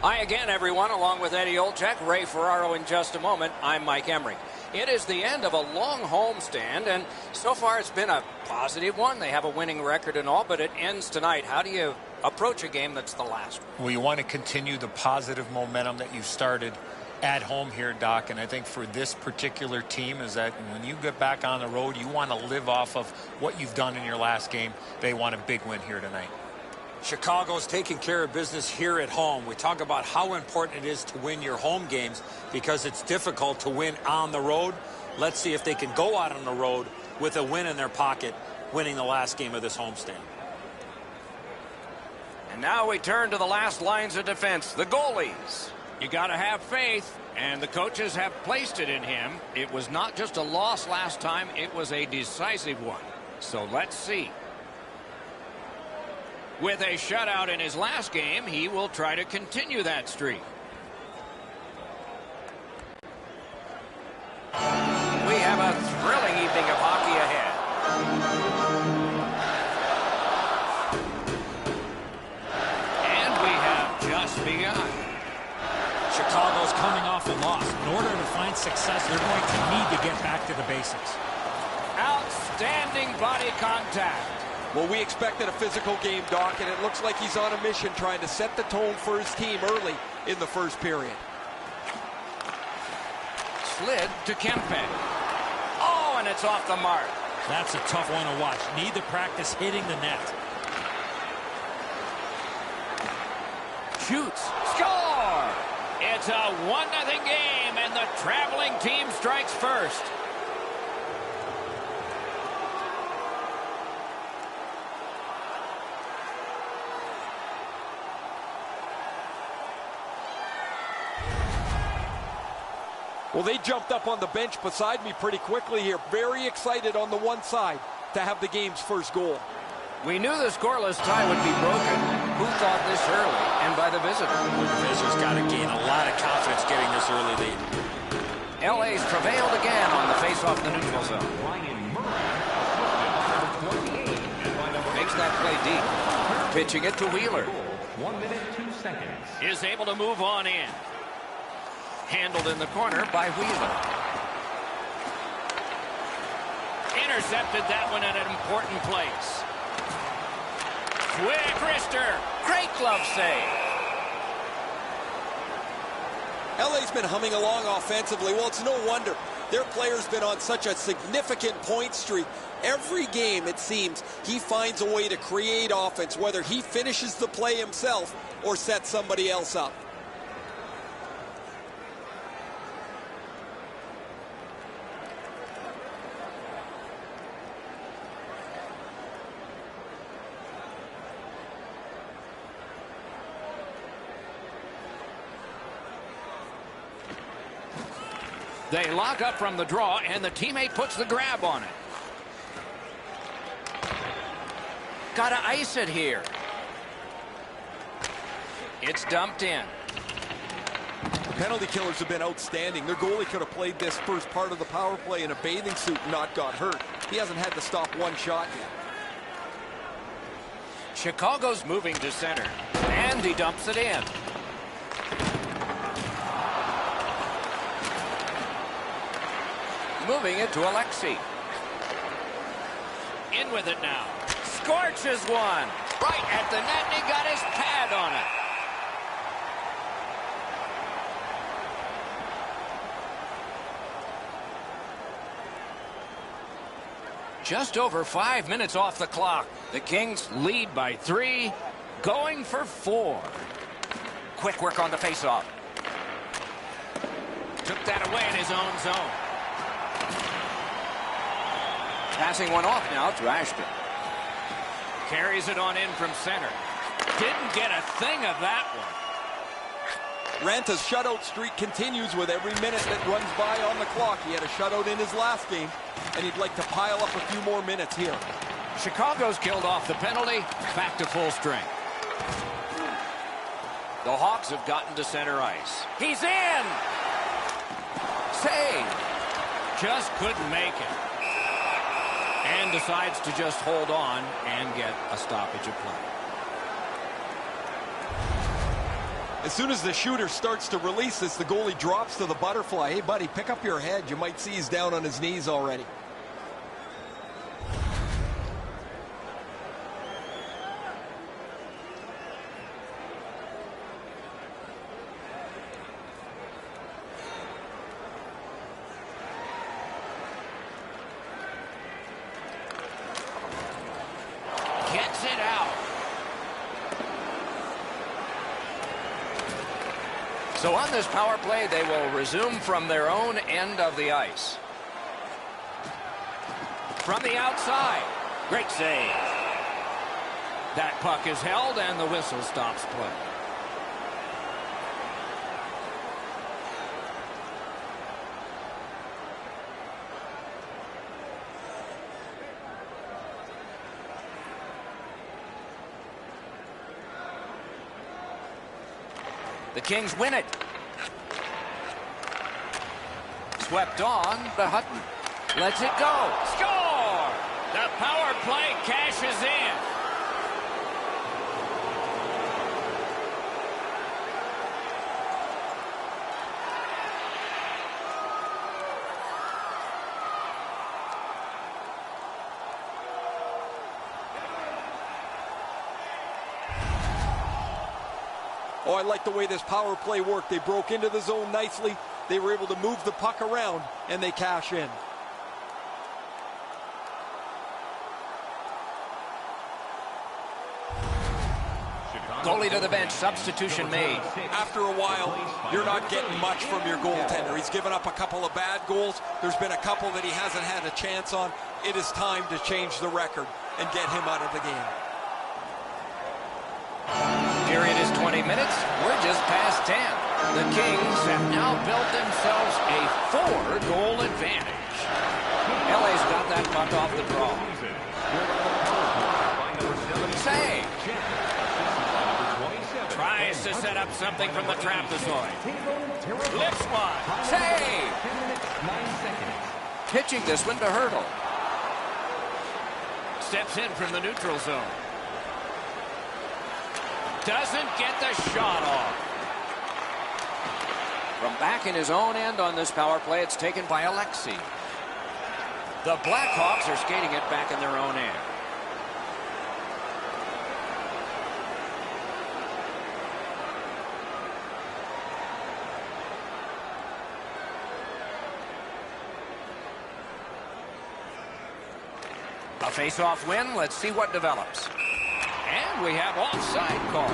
Hi again, everyone, along with Eddie Olczyk, Ray Ferraro in just a moment. I'm Mike Emrick. It is the end of a long homestand, and so far it's been a positive one. They have a winning record and all, but it ends tonight. How do you approach a game that's the last one? Well, you want to continue the positive momentum that you started at home here, Doc, and I think for this particular team is that when you get back on the road, you want to live off of what you've done in your last game. They want a big win here tonight. Chicago's taking care of business here at home. We talk about how important it is to win your home games because it's difficult to win on the road. Let's see if they can go out on the road with a win in their pocket, winning the last game of this homestand. And now we turn to the last lines of defense, the goalies. You got to have faith, and the coaches have placed it in him. It was not just a loss last time, it was a decisive one. So let's see. With a shutout in his last game, he will try to continue that streak. We have a thrilling evening of hockey ahead. And we have just begun. Chicago's coming off a loss. In order to find success, they're going to need to get back to the basics. Outstanding body contact. Well, we expected a physical game, Doc, and it looks like he's on a mission trying to set the tone for his team early in the first period. Slid to Kempe. Oh, and it's off the mark. That's a tough one to watch. Need to practice hitting the net. Shoots. Score! It's a 1-0 game, and the traveling team strikes first. Well, they jumped up on the bench beside me pretty quickly here. Very excited on the one side to have the game's first goal. We knew the scoreless tie would be broken. Who thought this early? And by the visitor. The visitors got to gain a lot of confidence getting this early lead. LA's prevailed again on the face-off the neutral zone. Makes that play deep. Pitching it to Wheeler. 1 minute, 2 seconds. Is able to move on in. Handled in the corner by Wheeler. Intercepted that one at an important place. Quick wrister. Great glove save. LA's been humming along offensively. Well, it's no wonder. Their player's been on such a significant point streak. Every game, it seems, he finds a way to create offense, whether he finishes the play himself or sets somebody else up. They lock up from the draw, and the teammate puts the grab on it. Gotta ice it here. It's dumped in. The penalty killers have been outstanding. Their goalie could have played this first part of the power play in a bathing suit and not got hurt. He hasn't had to stop one shot yet. Chicago's moving to center, and he dumps it in. Moving it to Alexei. In with it now. Scorches one. Right at the net, and he got his pad on it. Just over 5 minutes off the clock. The Kings lead by 3, going for 4. Quick work on the faceoff. Took that away in his own zone. Passing one off now to Ashton. Carries it on in from center. Didn't get a thing of that one. Ranta's shutout streak continues with every minute that runs by on the clock. He had a shutout in his last game, and he'd like to pile up a few more minutes here. Chicago's killed off the penalty. Back to full strength. The Hawks have gotten to center ice. He's in! Save! Just couldn't make it. And decides to just hold on and get a stoppage of play. As soon as the shooter starts to release this, the goalie drops to the butterfly. Hey, buddy, pick up your head. You might see he's down on his knees already. Gets it out. So on this power play, they will resume from their own end of the ice. From the outside. Great save. That puck is held, and the whistle stops play. The Kings win it. Swept on, but Hutton lets it go. Score! The power play cashes in. Oh, I like the way this power play worked. They broke into the zone nicely. They were able to move the puck around, and they cash in. Goalie to the bench. Substitution made. After a while, you're not getting much from your goaltender. He's given up a couple of bad goals. There's been a couple that he hasn't had a chance on. It is time to change the record and get him out of the game. Period is 20 minutes. We're just past 10. The Kings have now built themselves a 4-goal advantage. LA's got that puck off the draw. Save. Tries to set up something from the trapezoid. Lifts one. Save. Pitching this one to Hurdle. Steps in from the neutral zone. Doesn't get the shot off. From back in his own end on this power play, it's taken by Alexei. The Blackhawks are skating it back in their own end. A face-off win. Let's see what develops. And we have offside call.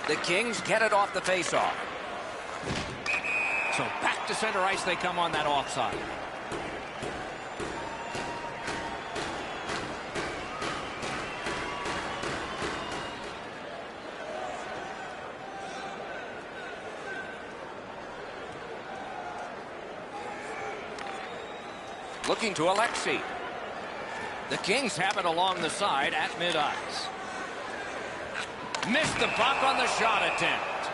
The Kings get it off the face-off. So back to center ice they come on that offside. Looking to Alexei. The Kings have it along the side at mid-ice. Missed the puck on the shot attempt.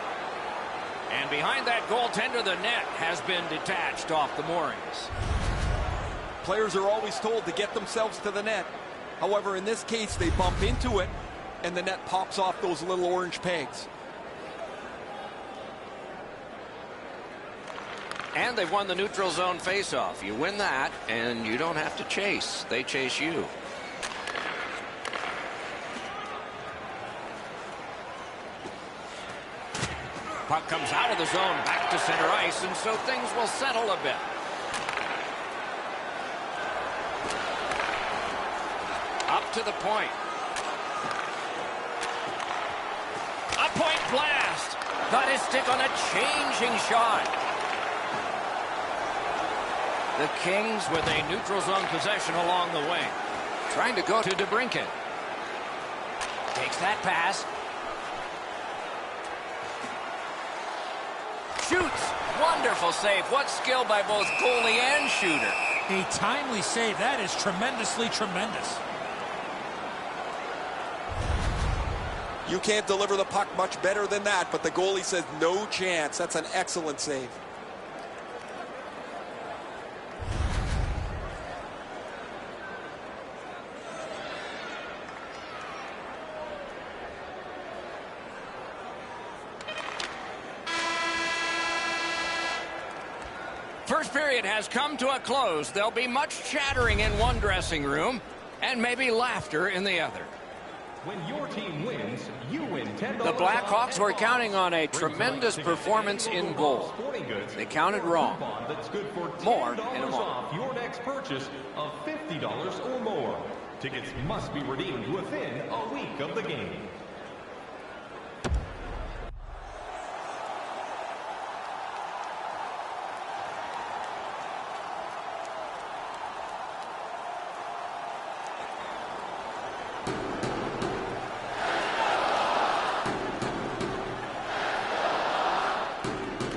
And behind that goaltender, the net has been detached off the moorings. Players are always told to get themselves to the net. However, in this case, they bump into it, and the net pops off those little orange pegs. And they've won the neutral zone faceoff. You win that, and you don't have to chase. They chase you. Puck comes out of the zone, back to center ice, and so things will settle a bit. Up to the point. A point blast. Got his stick on a changing shot. The Kings with a neutral zone possession along the wing. Trying to go to DeBrincat. Takes that pass. Shoots. Wonderful save. What skill by both goalie and shooter. A timely save. That is tremendously tremendous. You can't deliver the puck much better than that, but the goalie says no chance. That's an excellent save. First period has come to a close. There'll be much chattering in one dressing room and maybe laughter in the other. When your team wins, you win $10. The Blackhawks were counting on a tremendous performance in goal. They counted wrong. More in a moment. Your next purchase of $50 or more. Tickets must be redeemed within a week of the game.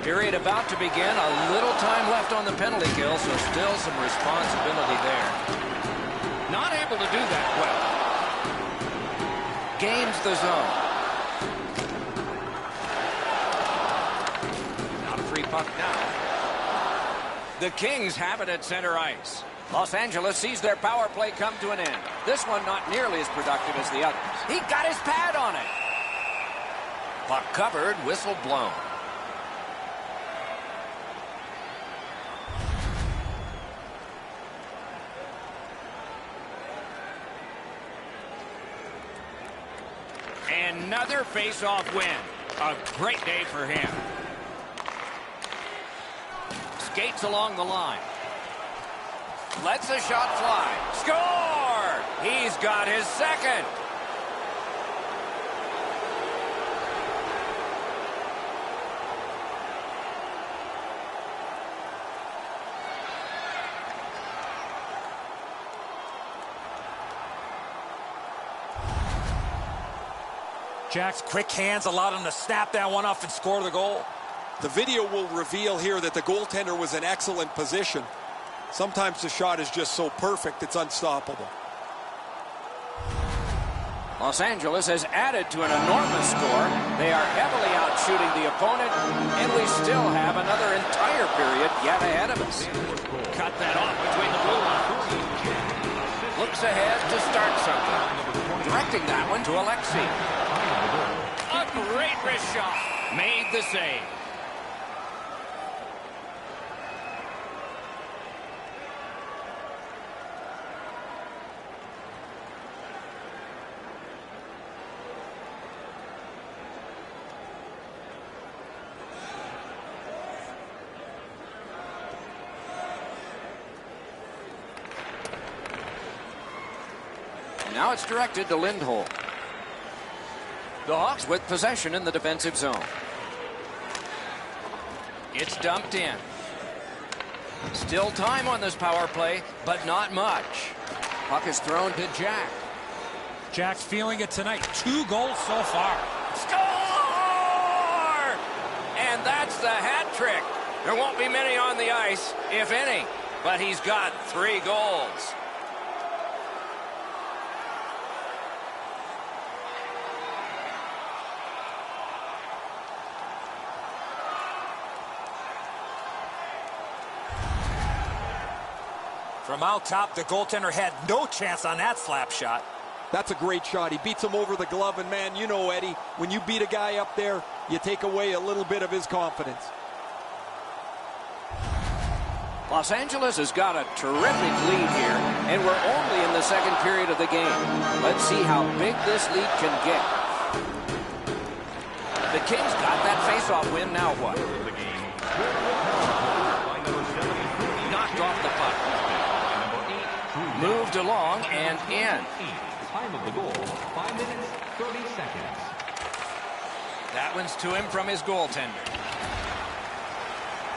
Period about to begin. A little time left on the penalty kill, so still some responsibility there. Not able to do that well. Gains the zone. Not a free puck now. The Kings have it at center ice. Los Angeles sees their power play come to an end. This one not nearly as productive as the others. He got his pad on it. Puck covered, whistle blown. Another face-off win. A great day for him. Skates along the line. Lets the shot fly. Score! He's got his second. Jack's quick hands allowed him to snap that one off and score the goal. The video will reveal here that the goaltender was in excellent position. Sometimes the shot is just so perfect, it's unstoppable. Los Angeles has added to an enormous score. They are heavily out-shooting the opponent, and we still have another entire period yet ahead of us. Cut that off between the blue lines. Looks ahead to start something. Directing that one to Alexei. A great wrist shot. Made the save. Now it's directed to Lindholm. The Hawks with possession in the defensive zone. It's dumped in. Still time on this power play, but not much. Puck is thrown to Jack. Jack's feeling it tonight. 2 goals so far. Score! And that's the hat trick. There won't be many on the ice, if any, but he's got 3 goals. From out top, the goaltender had no chance on that slap shot. That's a great shot. He beats him over the glove, and man, you know, Eddie, when you beat a guy up there, you take away a little bit of his confidence. Los Angeles has got a terrific lead here, and we're only in the second period of the game. Let's see how big this lead can get. The Kings got that face-off win. Now what? Knocked off the puck. Moved along and in. Time of the goal, 5 minutes, 30 seconds. That one's to him from his goaltender.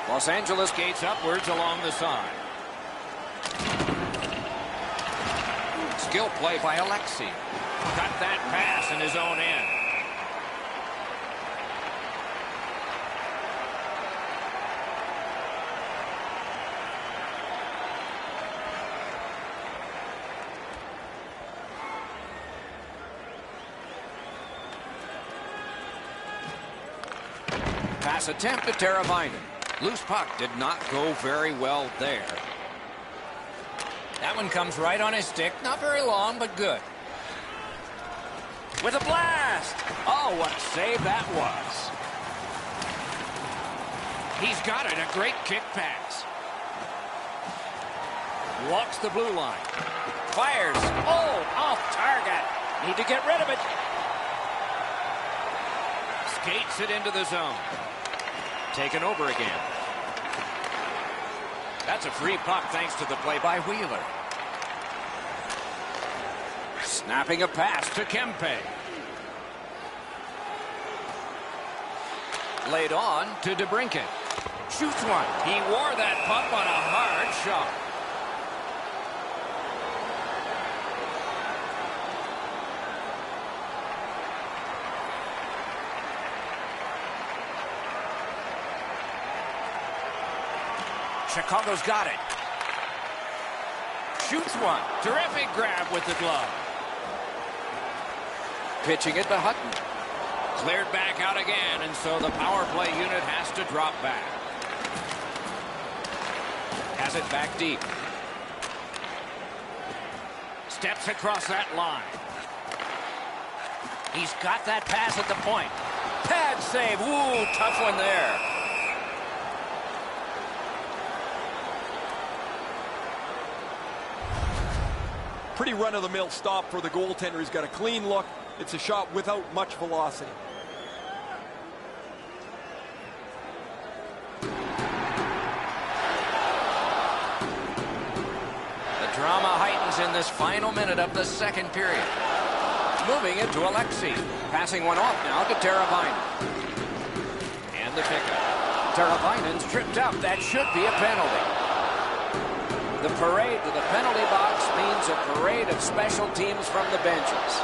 Los Angeles gates upwards along the side. Skill play by Alexei. Got that pass in his own end. Pass attempt to Teravainen. Loose puck did not go very well there. That one comes right on his stick. Not very long, but good. With a blast! Oh, what a save that was. He's got it. A great kick pass. Walks the blue line. Fires. Oh, off target. Need to get rid of it. Skates it into the zone. Taken over again. That's a free puck thanks to the play by Wheeler. Snapping a pass to Kempe. Laid on to DeBrincat. Shoots one. He wore that puck on a hard shot. Chicago's got it. Shoots one. Terrific grab with the glove. Pitching it to Hutton. Cleared back out again, and so the power play unit has to drop back. Has it back deep. Steps across that line. He's got that pass at the point. Pad save. Ooh, tough one there. Pretty run-of-the-mill stop for the goaltender. He's got a clean look. It's a shot without much velocity. The drama heightens in this final minute of the second period. Moving it to Alexei. Passing one off now to Teravainen. And the pickup. Teravainen's tripped up. That should be a penalty. The parade to the penalty box means a parade of special teams from the benches.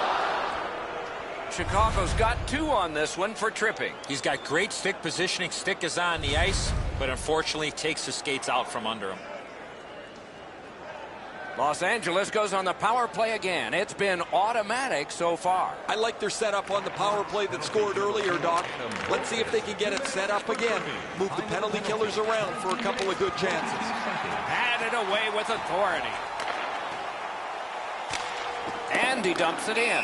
Chicago's got 2 on this one for tripping. He's got great stick positioning. Stick is on the ice, but unfortunately takes the skates out from under him. Los Angeles goes on the power play again. It's been automatic so far. I like their setup on the power play that scored earlier, Doc. Let's see if they can get it set up again. Move the penalty killers around for a couple of good chances. Had it away with authority. And he dumps it in.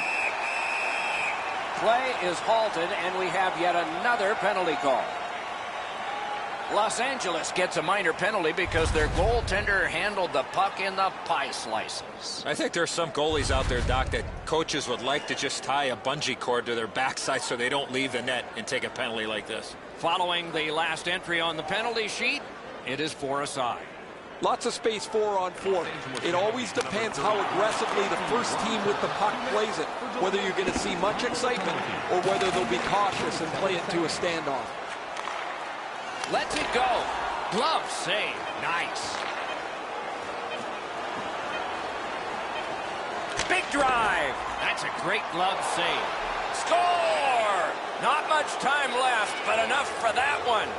Play is halted, and we have yet another penalty call. Los Angeles gets a minor penalty because their goaltender handled the puck in the pie slices. I think there's some goalies out there, Doc, that coaches would like to just tie a bungee cord to their backside so they don't leave the net and take a penalty like this. Following the last entry on the penalty sheet, it is 4 aside. Lots of space 4-on-4. It always depends how aggressively the first team with the puck plays it, whether you're going to see much excitement or whether they'll be cautious and play it to a standoff. Lets it go. Glove save. Nice. Big drive. That's a great glove save. Score! Not much time left, but enough for that one.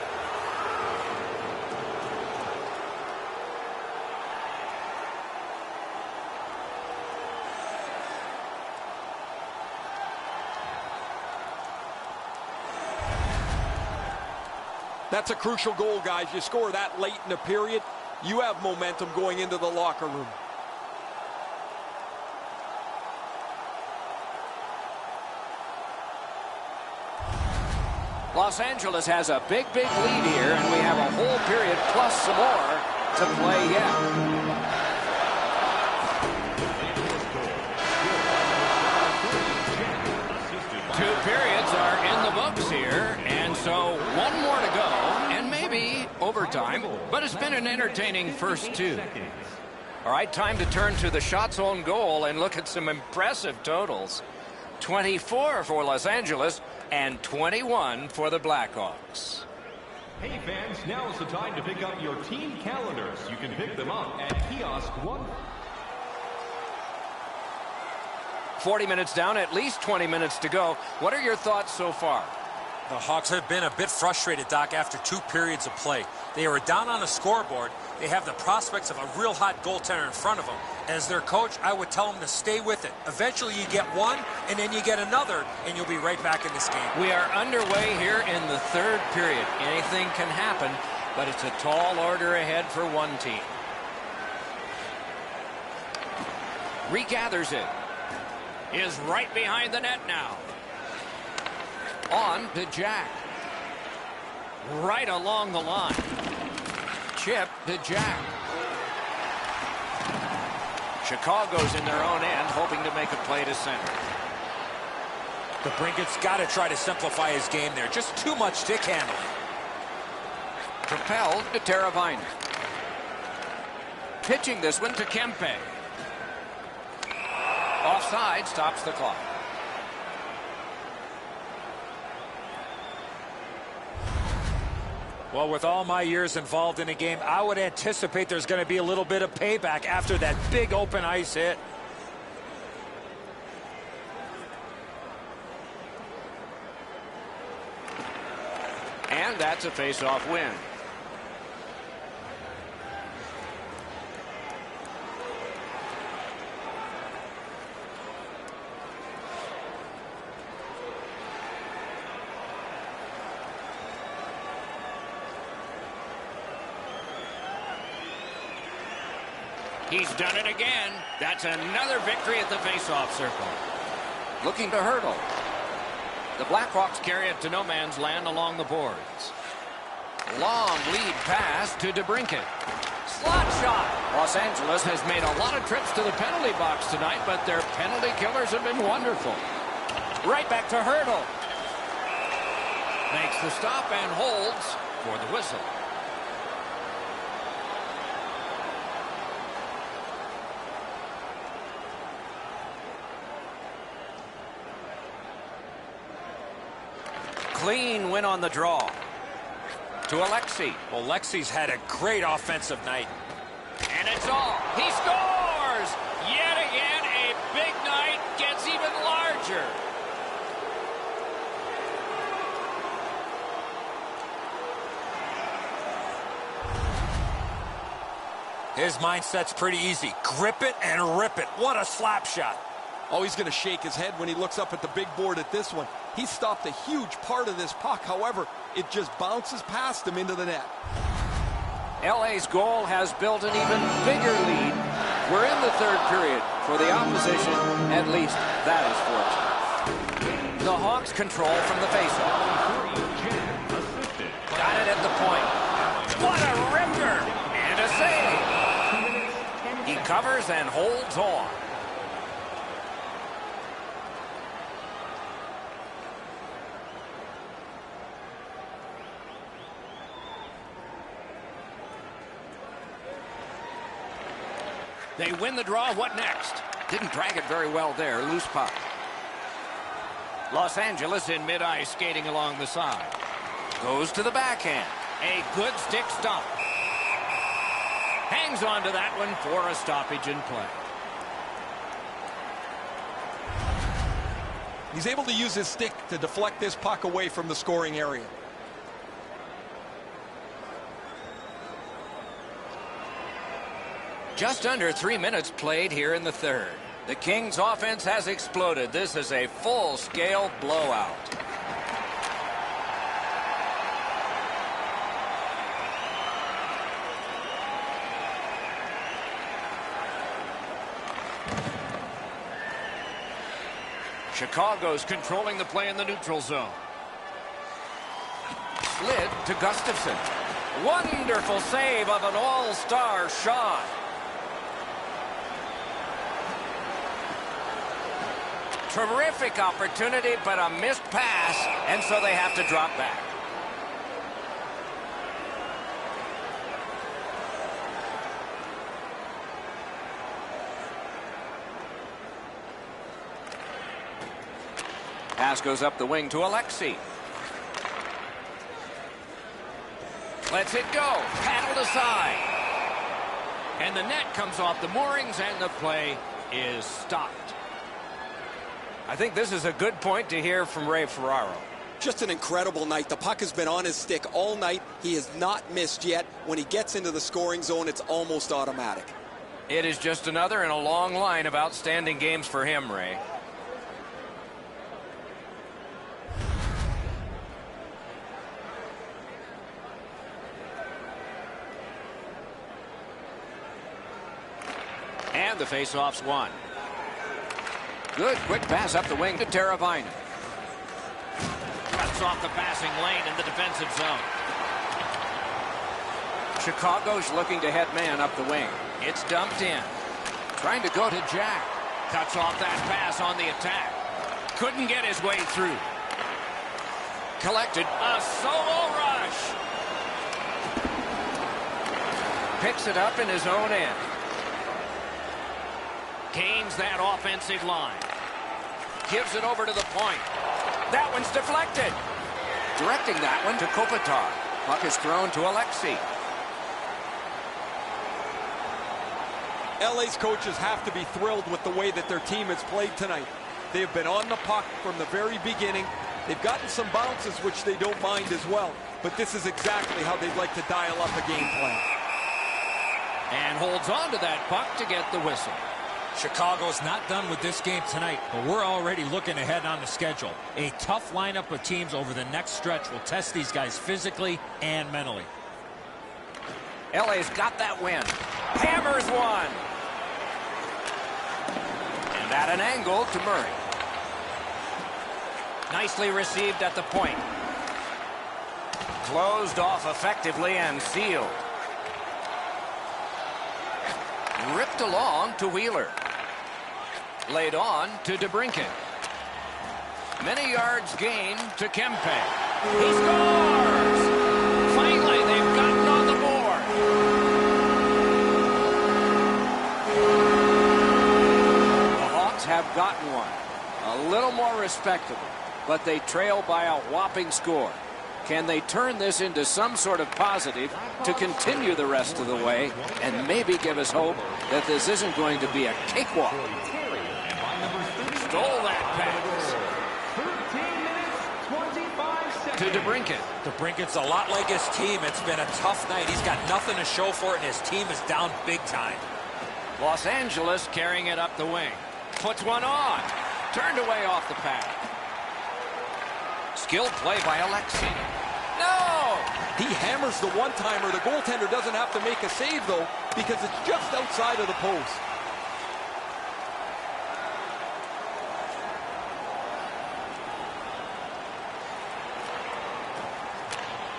That's a crucial goal, guys. You score that late in the period, you have momentum going into the locker room. Los Angeles has a big lead here, and we have a whole period plus some more to play yet. Two periods are in the books here, and so one more to go, and maybe overtime, but it's been an entertaining first 2. All right, time to turn to the shots on goal and look at some impressive totals. 24 for Los Angeles and 21 for the Blackhawks. Hey fans, now is the time to pick up your team calendars. You can pick them up at kiosk 1. 40 minutes down, at least 20 minutes to go. What are your thoughts so far? The Hawks have been a bit frustrated, Doc, after 2 periods of play. They were down on the scoreboard. They have the prospects of a real hot goaltender in front of them. As their coach, I would tell them to stay with it. Eventually you get one, and then you get another, and you'll be right back in this game. We are underway here in the 3rd period. Anything can happen, but it's a tall order ahead for one team. Regathers it. Is right behind the net now. On to Jack. Right along the line. Chip to Jack. Chicago's in their own end, hoping to make a play to center. The Brinket's got to try to simplify his game there. Just too much stick handling. Propelled to Teravainen. Pitching this one to Kempe. Offside, stops the clock. Well, with all my years involved in a game, I would anticipate there's going to be a little bit of payback after that big open ice hit. And that's a face-off win. He's done it again. That's another victory at the face-off circle. Looking to hurdle. The Blackhawks carry it to no man's land along the boards. Long lead pass to DeBrincat. Slot shot. Los Angeles has made a lot of trips to the penalty box tonight, but their penalty killers have been wonderful. Right back to Hurdle. Makes the stop and holds for the whistle. Clean win on the draw. To Alexei. Well, Alexi's had a great offensive night. And it's all. He scores! Yet again, a big night gets even larger. His mindset's pretty easy. Grip it and rip it. What a slap shot. Oh, he's going to shake his head when he looks up at the big board at this one. He stopped a huge part of this puck. However, it just bounces past him into the net. LA's goal has built an even bigger lead. We're in the third period. For the opposition, at least that is fortunate. The Hawks control from the faceoff. Got it at the point. What a ripper! And a save. He covers and holds on. They win the draw. What next? Didn't drag it very well there. Loose puck. Los Angeles in mid-ice skating along the side. Goes to the backhand. A good stick stop. Hangs on to that one for a stoppage in play. He's able to use his stick to deflect this puck away from the scoring area. Just under 3 minutes played here in the third. The Kings' offense has exploded. This is a full-scale blowout. Chicago's controlling the play in the neutral zone. Slid to Gustafsson. Wonderful save of an all-star shot. Terrific opportunity, but a missed pass, and so they have to drop back. Pass goes up the wing to Alexei. Lets it go. Paddled aside. And the net comes off the moorings, and the play is stopped. I think this is a good point to hear from Ray Ferraro. Just an incredible night. The puck has been on his stick all night. He has not missed yet. When he gets into the scoring zone, it's almost automatic. It is just another in a long line of outstanding games for him, Ray. And the faceoff's won. Good quick pass up the wing to Teravainen. Cuts off the passing lane in the defensive zone. Chicago's looking to head man up the wing. It's dumped in. Trying to go to Jack. Cuts off that pass on the attack. Couldn't get his way through. Collected. A solo rush. Picks it up in his own end. Gains that offensive line. Gives it over to the point. That one's deflected. Directing that one to Kopitar. Puck is thrown to Alexei. LA's coaches have to be thrilled with the way that their team has played tonight. They have been on the puck from the very beginning. They've gotten some bounces, which they don't mind as well. But this is exactly how they'd like to dial up a game plan. And holds on to that puck to get the whistle. Chicago's not done with this game tonight, but we're already looking ahead on the schedule. A tough lineup of teams over the next stretch will test these guys physically and mentally. LA's got that win. Hammers one. And at an angle to Murray. Nicely received at the point. Closed off effectively and sealed. Ripped along to Wheeler. Laid on to DeBrincat. Many yards gained to Kempe. He scores! Finally, they've gotten on the board. The Hawks have gotten one. A little more respectable, but they trail by a whopping score. Can they turn this into some sort of positive to continue the rest of the way and maybe give us hope that this isn't going to be a cakewalk? Stole that pass. To DeBrincat. DeBrincat's a lot like his team. It's been a tough night. He's got nothing to show for it, and his team is down big time. Los Angeles carrying it up the wing. Puts one on. Turned away off the pad. Skilled play by Alexei. No! He hammers the one-timer. The goaltender doesn't have to make a save, though, because it's just outside of the post.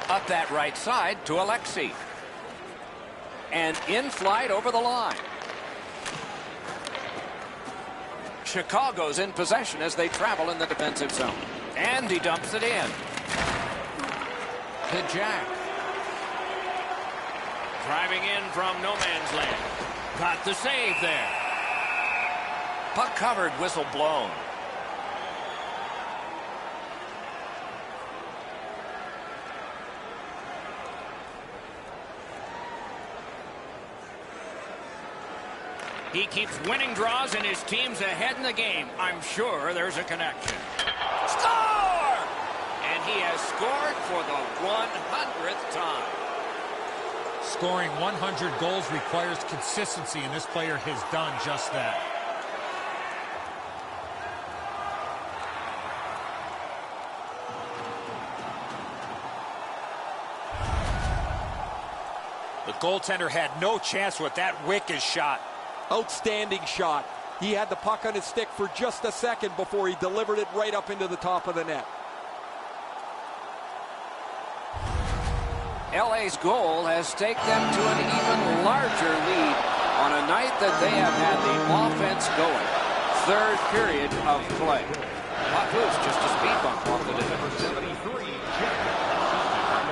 Up that right side to Alexei. And in flight over the line. Chicago's in possession as they travel in the defensive zone. And he dumps it in. To Jack. Driving in from no man's land. Got the save there. Puck covered, whistle blown. He keeps winning draws and his team's ahead in the game. I'm sure there's a connection. Score! And he has scored for the 100th time. Scoring 100 goals requires consistency, and this player has done just that. The goaltender had no chance with that wicked shot. Outstanding shot. He had the puck on his stick for just a second before he delivered it right up into the top of the net. LA's goal has taken them to an even larger lead on a night that they have had the offense going. Third period of play. Puck loose, just a speed bump off the defense.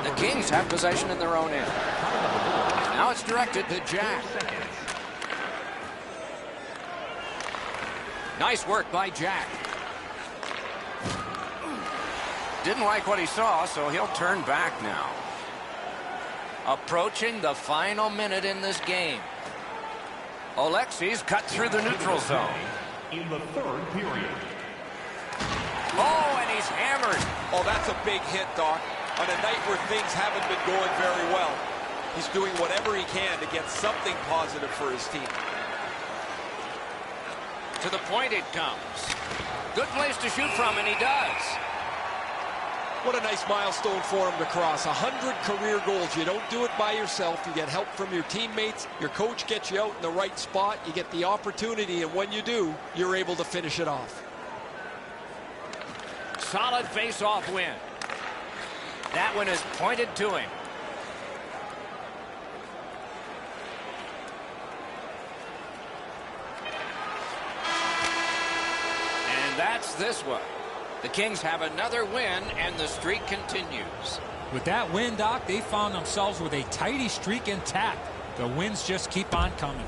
The Kings have possession in their own end. And now it's directed to Jack. Nice work by Jack. Didn't like what he saw, so he'll turn back now. Approaching the final minute in this game. Alexei's cut through the neutral zone. In the third period. Oh, and he's hammered. Oh, that's a big hit, Doc. On a night where things haven't been going very well. He's doing whatever he can to get something positive for his team. To the point it comes. Good place to shoot from, and he does. What a nice milestone for him to cross. 100 career goals. You don't do it by yourself. You get help from your teammates. Your coach gets you out in the right spot. You get the opportunity, and when you do, you're able to finish it off. Solid face-off win. That one is pointed to him. that's this one. The Kings have another win, and the streak continues. With that win, Doc, they found themselves with a tidy streak intact. The wins just keep on coming.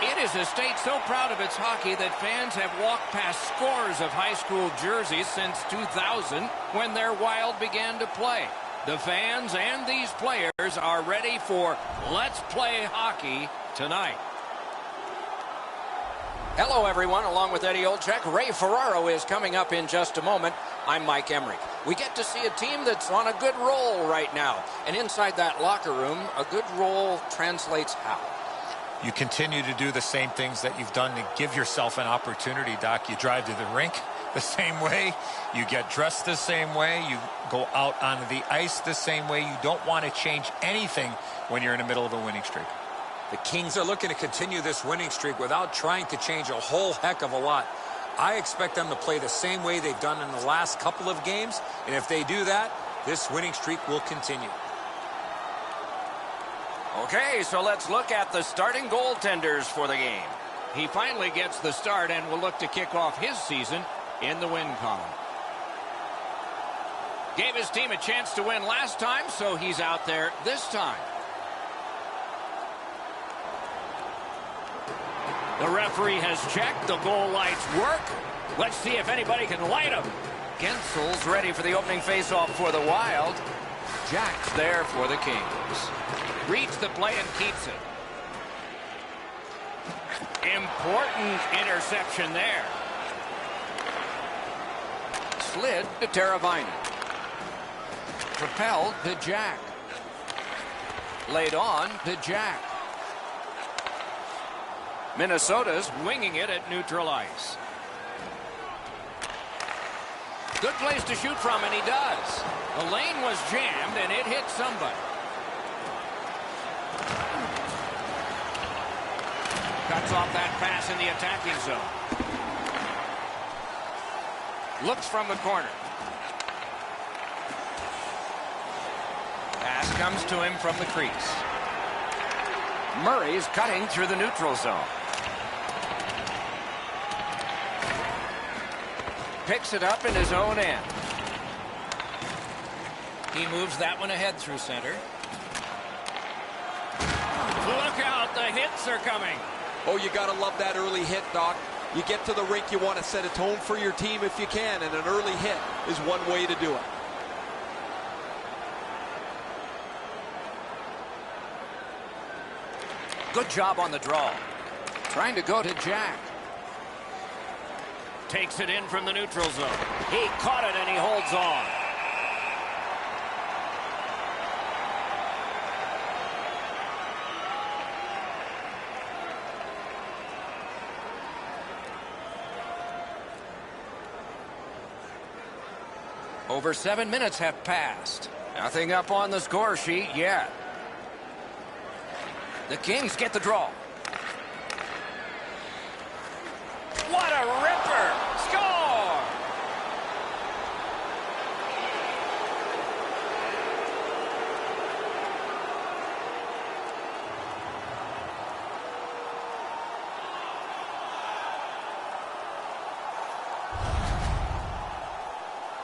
It is a state so proud of its hockey that fans have walked past scores of high school jerseys since 2000 when their Wild began to play. The fans and these players are ready for Let's Play Hockey tonight. Hello, everyone. Along with Eddie Olczyk, Ray Ferraro is coming up in just a moment. I'm Mike Emrick. We get to see a team that's on a good roll right now. And inside that locker room, a good roll translates how? You continue to do the same things that you've done to give yourself an opportunity, Doc. You drive to the rink the same way. You get dressed the same way. You go out onto the ice the same way. You don't want to change anything when you're in the middle of a winning streak. The Kings are looking to continue this winning streak without trying to change a whole heck of a lot. I expect them to play the same way they've done in the last couple of games, and if they do that, this winning streak will continue. Okay, so let's look at the starting goaltenders for the game. He finally gets the start and will look to kick off his season in the win column. Gave his team a chance to win last time, so he's out there this time. The referee has checked. The goal lights work. Let's see if anybody can light them. Gensel's ready for the opening faceoff for the Wild. Jack's there for the Kings. Reads the play and keeps it. Important interception there. Slid to Teravainen. Propelled to Jack. Laid on to Jack. Minnesota's winging it at neutral ice. Good place to shoot from, and he does. The lane was jammed, and it hit somebody. Cuts off that pass in the attacking zone. Looks from the corner. Pass comes to him from the crease. Murray's cutting through the neutral zone. picks it up in his own end. He moves that one ahead through center. Look out, the hits are coming. Oh, you got to love that early hit, Doc. You get to the rink, you want to set a tone for your team if you can, and an early hit is one way to do it. Good job on the draw. Trying to go to Jack. Takes it in from the neutral zone. He caught it and he holds on. Over 7 minutes have passed. Nothing up on the score sheet yet. The Kings get the draw. What a ripper! Score!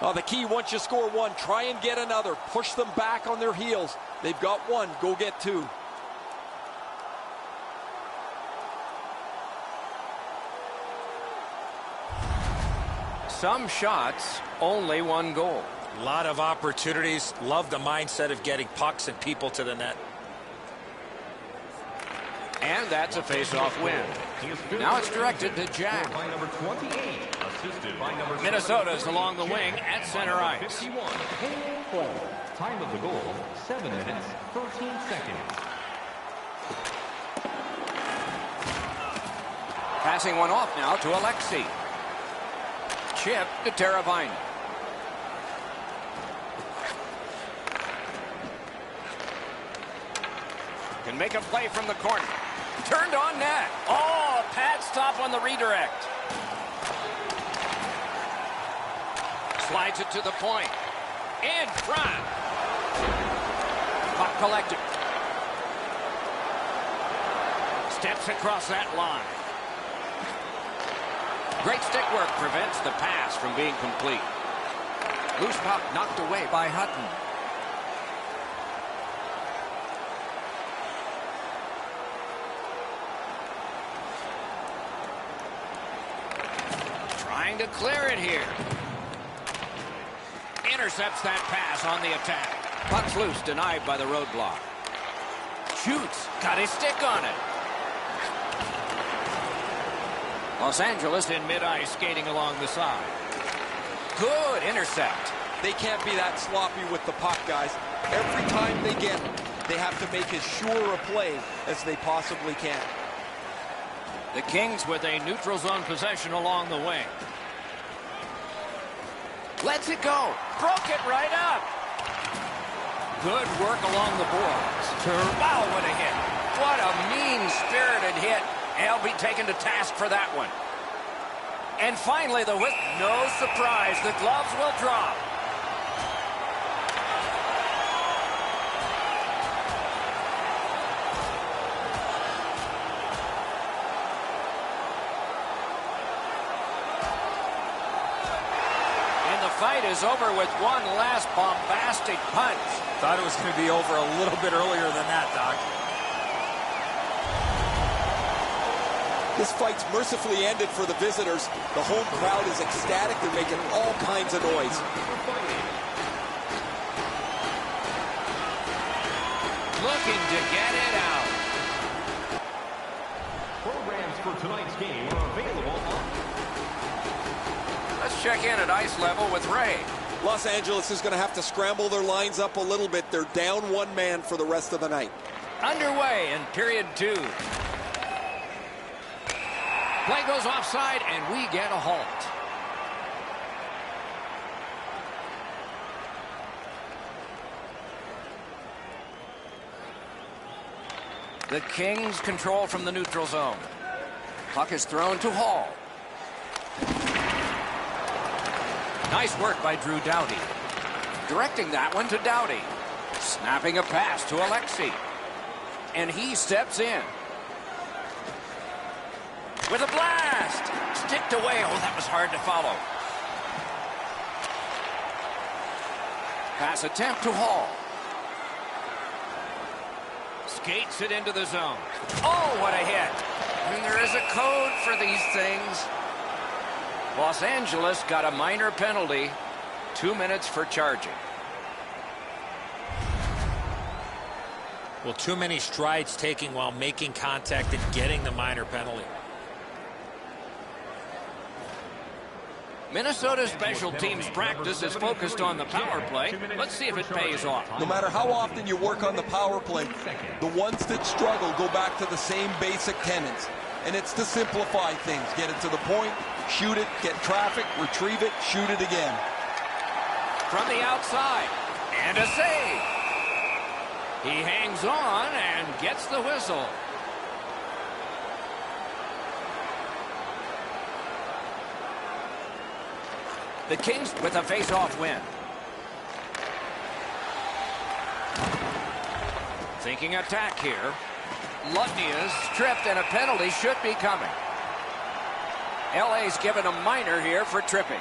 Oh, the key, once you score one, try and get another. Push them back on their heels. They've got one. Go get two. Some shots, only one goal. A lot of opportunities. Love the mindset of getting pucks and people to the net. And that's a face-off win. Now it's directed to Jack. By number 28, assisted by number Minnesota's along the wing at center ice. 51. Time of the goal, 7 minutes, 13 seconds. Passing one off now to Alexei. Chip to Teravainen. Can make a play from the corner. Turned on net. Oh, a pad stop on the redirect. Slides it to the point. In front. Puck collected. Steps across that line. Great stick work prevents the pass from being complete. Loose puck knocked away by Hutton. Trying to clear it here. Intercepts that pass on the attack. Puck's loose, denied by the roadblock. Shoots, got his stick on it. Los Angeles in mid-ice, skating along the side. Good intercept. They can't be that sloppy with the puck, guys. Every time they get it, they have to make as sure a play as they possibly can. The Kings with a neutral zone possession along the wing. Lets it go. Broke it right up. Good work along the boards. Wow, what a hit. What a mean-spirited hit. He'll be taken to task for that one. And finally, the whip. No surprise, the gloves will drop. And the fight is over with one last bombastic punch. Thought it was going to be over a little bit earlier than that, Doc. This fight's mercifully ended for the visitors. The home crowd is ecstatic. They're making all kinds of noise. Looking to get it out. Programs for tonight's game are available on... Let's check in at ice level with Ray. Los Angeles is going to have to scramble their lines up a little bit. They're down one man for the rest of the night. Underway in period 2. Play goes offside, and we get a halt. The Kings control from the neutral zone. Puck is thrown to Hall. Nice work by Drew Doughty. Directing that one to Doughty. Snapping a pass to Alexei. And he steps in. With a blast! Sticked away. Oh, that was hard to follow. Pass attempt to Hall. Skates it into the zone. Oh, what a hit. And there is a code for these things. Los Angeles got a minor penalty. 2 minutes for charging. Well, too many strides taking while making contact and getting the minor penalty. Minnesota's special teams practice is focused on the power play. Let's see if it pays off. No matter how often you work on the power play, the ones that struggle go back to the same basic tenets. And it's to simplify things. Get it to the point, shoot it, get traffic, retrieve it, shoot it again. From the outside, and a save. He hangs on and gets the whistle. The Kings with a face-off win. Thinking attack here. Lutnia's tripped and a penalty should be coming. LA's given a minor here for tripping.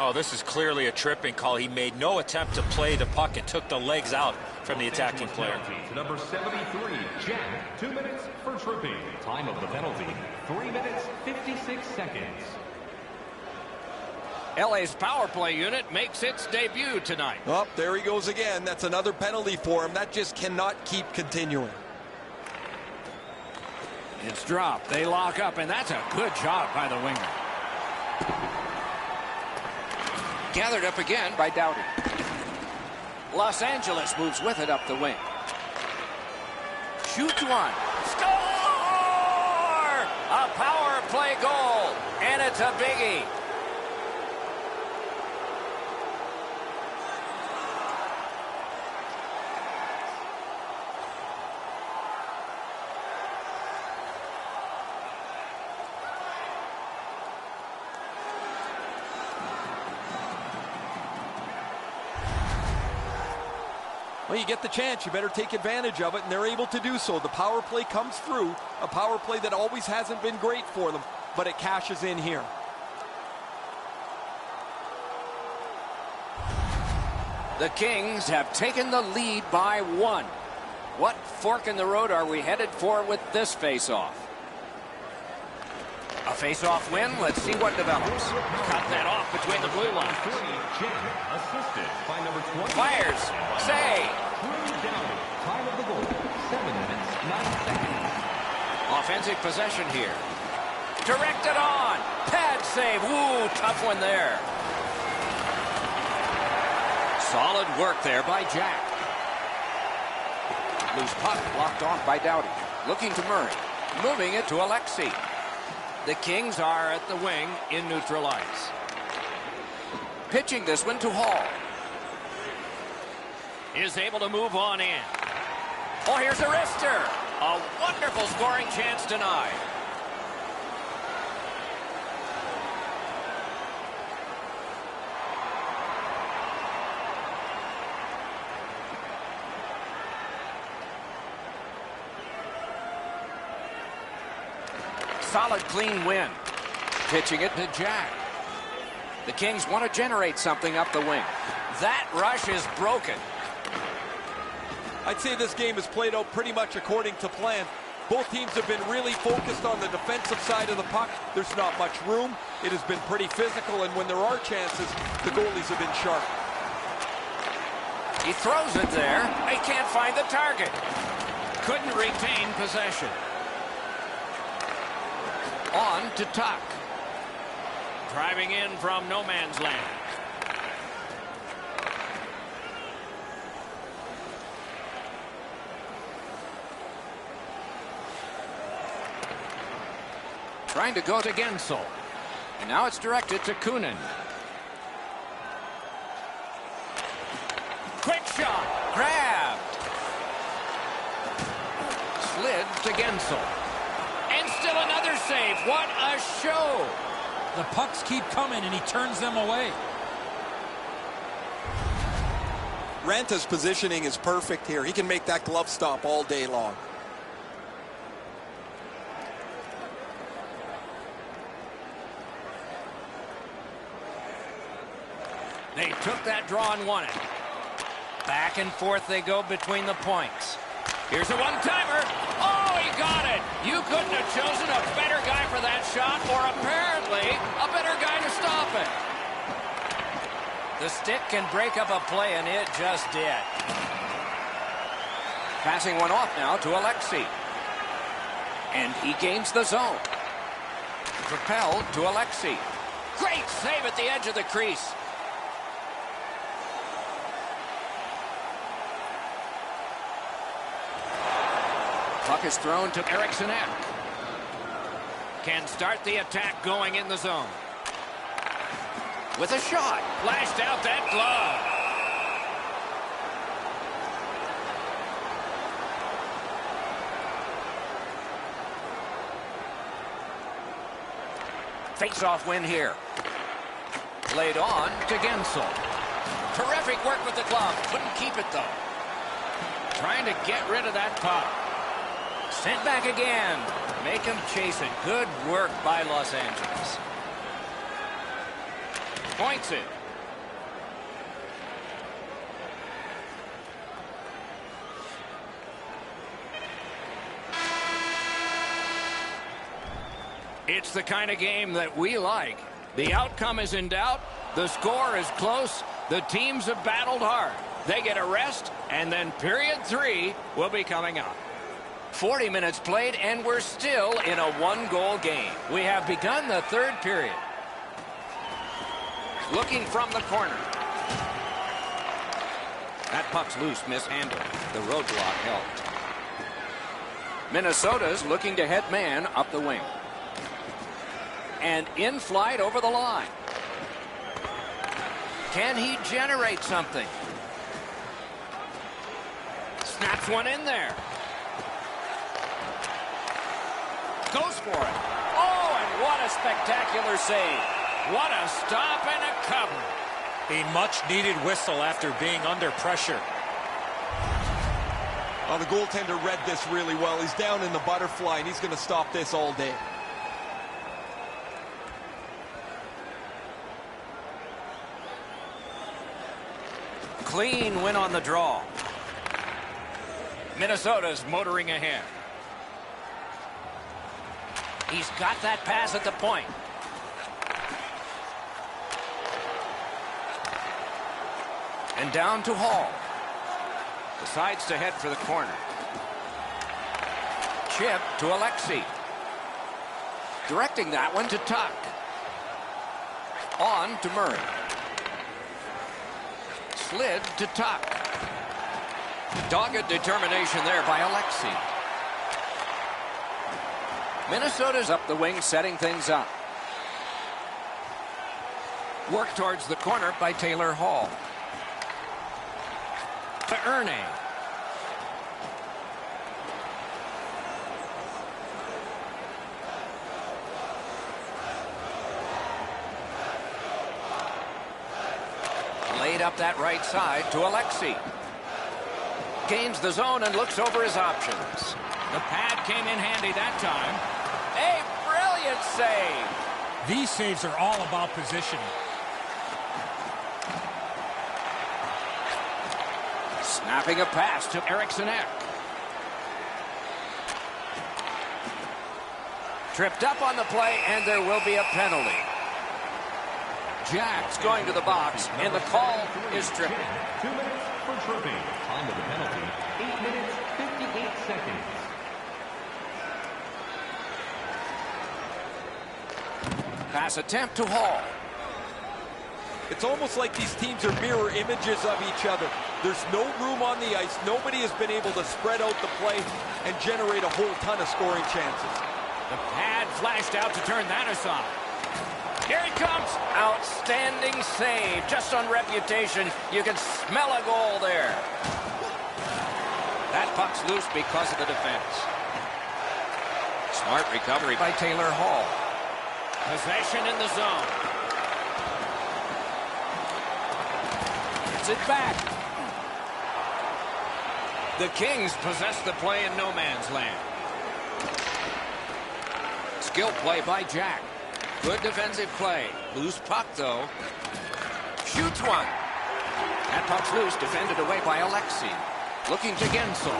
Oh, this is clearly a tripping call. He made no attempt to play the puck and took the legs out from the attacking player. Number 73, Jack, 2 minutes for tripping. Time of the penalty, 3 minutes, 56 seconds. LA's power play unit makes its debut tonight. Oh, there he goes again. That's another penalty for him. That just cannot keep continuing. It's dropped. They lock up, and that's a good job by the winger. Gathered up again by Doughty. Los Angeles moves with it up the wing. Shoots one. Score! A power play goal, and it's a biggie. Well, you get the chance, you better take advantage of it, and they're able to do so. The power play comes through, a power play that always hasn't been great for them, but it cashes in here. The Kings have taken the lead by 1. What fork in the road are we headed for with this face-off? A face-off win. Let's see what develops. Cut that off between the blue lines. Assisted by number 20. Fires. Save. Time of the goal, 7 minutes, 9 seconds. Offensive possession here. Directed on. Pad save. Woo, tough one there. Solid work there by Jack. Loose puck blocked off by Doughty. Looking to Murray. Moving it to Alexi. The Kings are at the wing in neutral ice. Pitching this one to Hall. Is able to move on in. Oh, here's a wrister. A wonderful scoring chance denied. Solid, clean win. Pitching it to Jack. The Kings want to generate something up the wing. That rush is broken. I'd say this game is played out pretty much according to plan. Both teams have been really focused on the defensive side of the puck. There's not much room. It has been pretty physical, and when there are chances, the goalies have been sharp. He throws it there. He can't find the target. Couldn't retain possession. On to Tuck. Driving in from no man's land. Trying to go to Gensel. And now it's directed to Kunin. Quick shot. Grabbed. Slid to Gensel. And still another save. What a show. The pucks keep coming, and he turns them away. Ranta's positioning is perfect here. He can make that glove stop all day long. took that draw and won it. Back and forth they go between the points. Here's a one-timer. Oh, he got it. You couldn't have chosen a better guy for that shot, or apparently a better guy to stop it. The stick can break up a play, and it just did. Passing one off now to Alexei. And he gains the zone. Propelled to Alexei. Great save at the edge of the crease. Puck is thrown to Eriksson. Can start the attack going in the zone. With a shot. Flashed out that glove. Face-off win here. Played on to Gensel. Terrific work with the glove. Couldn't keep it, though. Trying to get rid of that puck. Sent back again. Make him chase it. Good work by Los Angeles. Points it. It's the kind of game that we like. The outcome is in doubt. The score is close. The teams have battled hard. They get a rest, and then period 3 will be coming up. 40 minutes played, and we're still in a one-goal game. We have begun the third period. Looking from the corner. That puck's loose, mishandled. The roadblock helped. Minnesota's looking to head man up the wing. And in flight over the line. Can he generate something? Snaps one in there. Goes for it. Oh, and what a spectacular save. What a stop and a cover. A much-needed whistle after being under pressure. Well, the goaltender read this really well. He's down in the butterfly, and he's going to stop this all day. Clean win on the draw. Minnesota's motoring ahead. He's got that pass at the point. And down to Hall. Decides to head for the corner. Chip to Alexei. Directing that one to Tuck. On to Murray. Slid to Tuck. Dogged determination there by Alexei. Minnesota's up the wing, setting things up. Work towards the corner by Taylor Hall. To Erne. Laid up that right side to Alexei. Gains the zone and looks over his options. The pad came in handy that time. A brilliant save. These saves are all about positioning. Snapping a pass to Eriksson. Tripped up on the play, and there will be a penalty. Jack's going to the box, and the call is tripping. 2 minutes for tripping. Time of the penalty, 8 minutes, 58 seconds. Pass attempt to Hall. It's almost like these teams are mirror images of each other. There's no room on the ice. Nobody has been able to spread out the play and generate a whole ton of scoring chances. The pad flashed out to turn that aside. Here he comes. Outstanding save. Just on reputation, you can smell a goal there. That puck's loose because of the defense. Smart recovery by Taylor Hall. Possession in the zone. Gets it back. The Kings possess the play in no man's land. Skill play by Jack. Good defensive play. Loose puck, though. Shoots one. That puck's loose, defended away by Alexei. Looking to Gensel.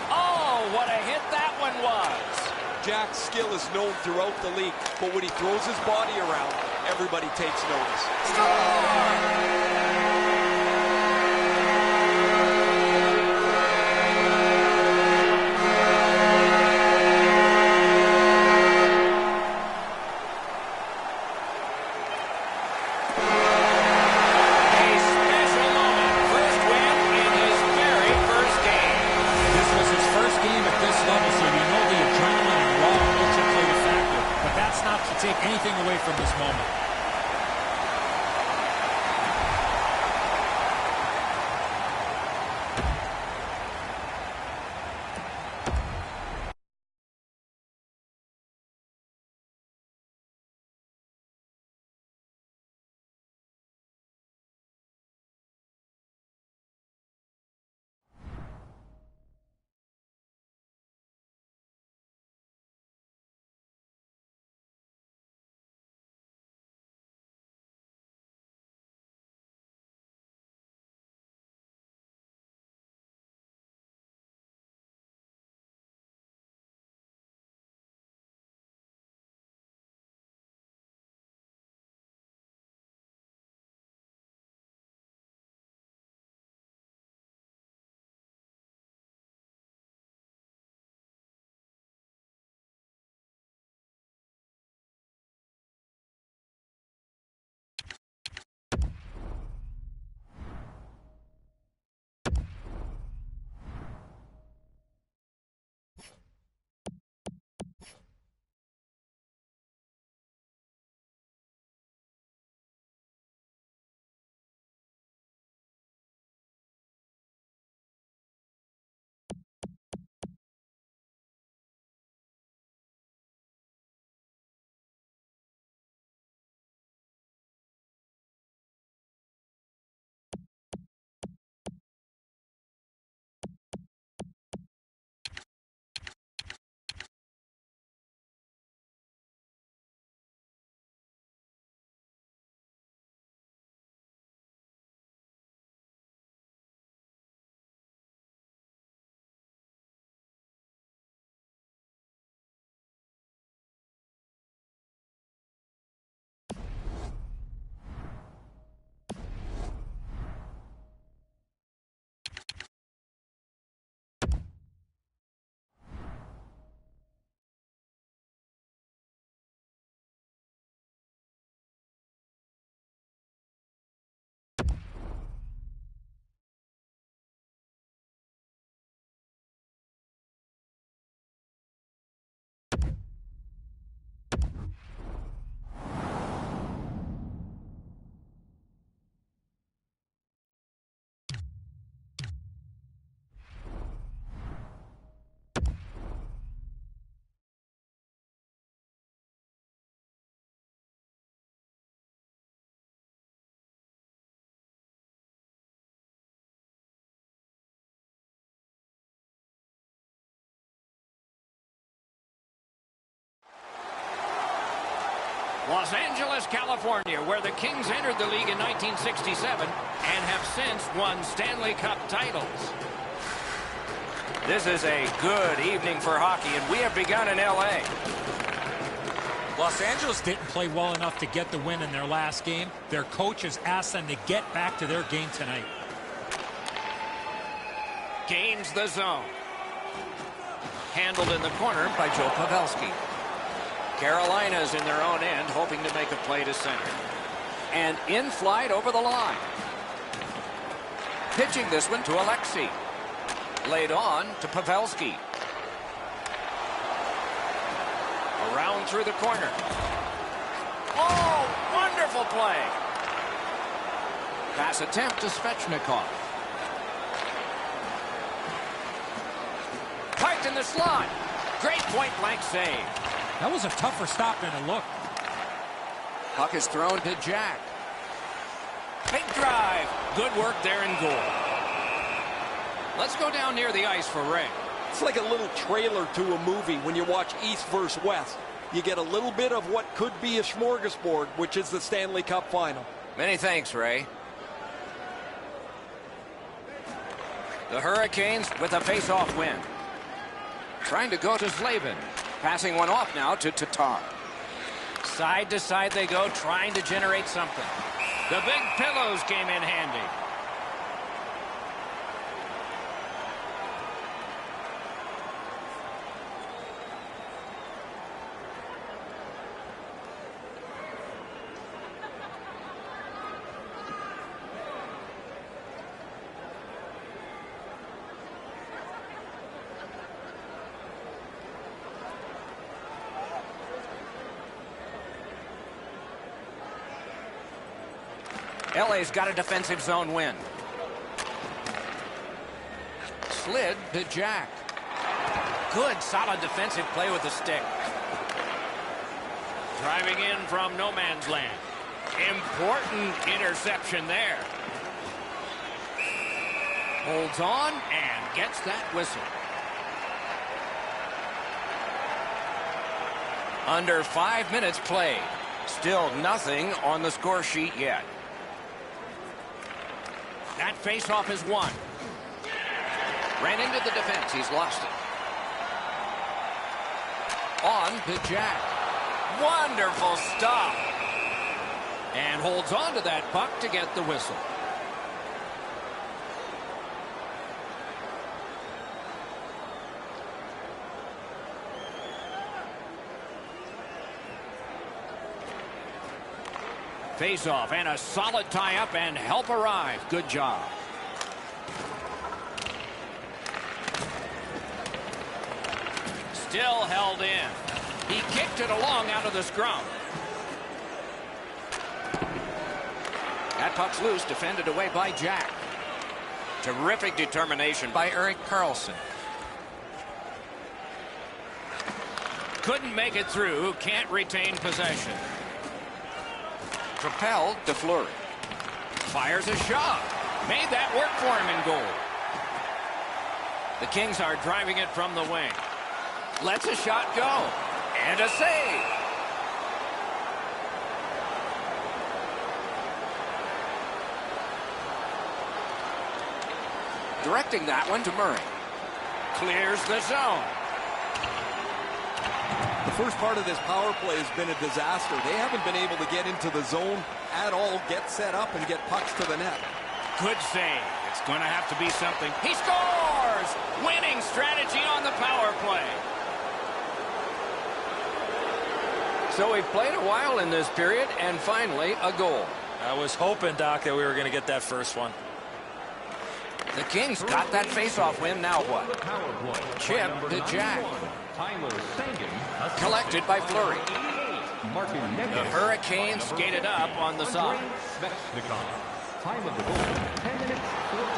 Oh, what a hit that one was. Jack's skill is known throughout the league, but when he throws his body around, everybody takes notice. Take anything away from this moment. Los Angeles, California, where the Kings entered the league in 1967 and have since won Stanley Cup titles. This is a good evening for hockey, and we have begun in L.A. Los Angeles didn't play well enough to get the win in their last game. Their coach has asked them to get back to their game tonight. Gains the zone. Handled in the corner by Joe Pavelski. Carolina's in their own end, hoping to make a play to center. And in flight over the line. Pitching this one to Alexei. Laid on to Pavelski. Around through the corner. Oh, wonderful play. Pass attempt to Svechnikov. Parked in the slot. Great point-blank save. That was a tougher stop than it looked. Puck is thrown to Jack. Big drive. Good work there in goal. Let's go down near the ice for Ray. It's like a little trailer to a movie when you watch East versus West. You get a little bit of what could be a smorgasbord, which is the Stanley Cup final. Many thanks, Ray. The Hurricanes with a face-off win. Trying to go to Slavin. Passing one off now to Tatar. Side to side they go, trying to generate something. The big pillows came in handy. LA's got a defensive zone win. Slid to Jack. Good, solid defensive play with the stick. Driving in from no man's land. Important interception there. Holds on and gets that whistle. Under 5 minutes played. Still nothing on the score sheet yet. That faceoff is won. Ran into the defense. He's lost it. On to Jack. Wonderful stop. And holds on to that puck to get the whistle. Face-off and a solid tie-up and help arrive. Good job. Still held in. He kicked it along out of the scrum. That puck's loose, defended away by Jack. Terrific determination by Erik Karlsson. Couldn't make it through, can't retain possession. Propelled to Fleury. Fires a shot. Made that work for him in goal. The Kings are driving it from the wing. Lets a shot go. And a save. Directing that one to Murray. Clears the zone. The first part of this power play has been a disaster. They haven't been able to get into the zone at all, get set up, and get pucks to the net. Good save. It's going to have to be something. He scores! Winning strategy on the power play. So we've played a while in this period, and finally a goal. I was hoping, Doc, that we were going to get that first one. The Kings got that face-off win. Now what? Chip to Jack. Collected by Fleury. The Hurricanes skated up on the side.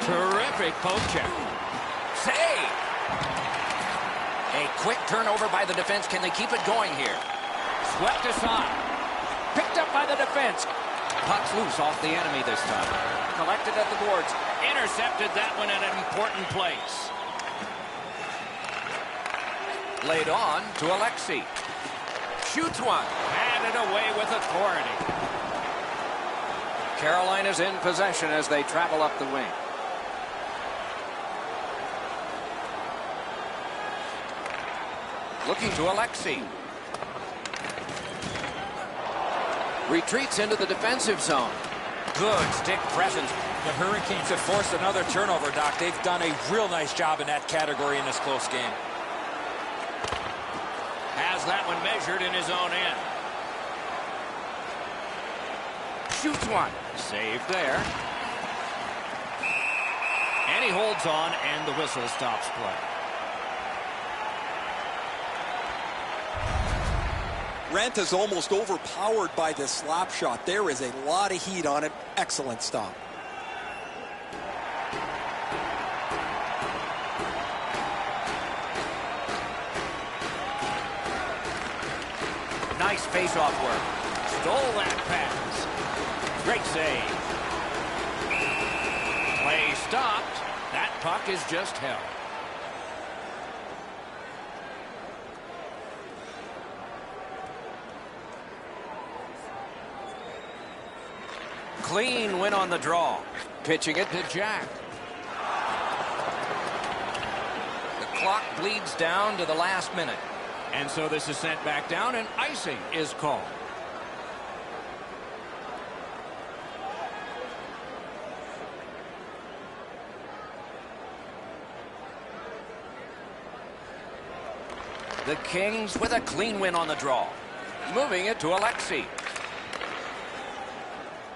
Terrific poke check. Save! A quick turnover by the defense. Can they keep it going here? Swept aside. Picked up by the defense. Puck's loose off the enemy this time. Collected at the boards. Intercepted that one at an important place. Laid on to Alexei. Shoots one. Handed away with authority. Carolina's in possession as they travel up the wing. Looking to Alexei. Retreats into the defensive zone. Good stick presence. The Hurricanes have forced another turnover, Doc. They've done a real nice job in that category in this close game. Has that one measured in his own end. Shoots one. Saved there. And he holds on, and the whistle stops play. Ranta's almost overpowered by this slap shot. There is a lot of heat on it. Excellent stop. Nice face-off work. Stole that pass. Great save. Play stopped. That puck is just held. Clean win on the draw. Pitching it to Jack. clock bleeds down to the last minute. And so this is sent back down, and icing is called. The Kings with a clean win on the draw. Moving it to Alexi.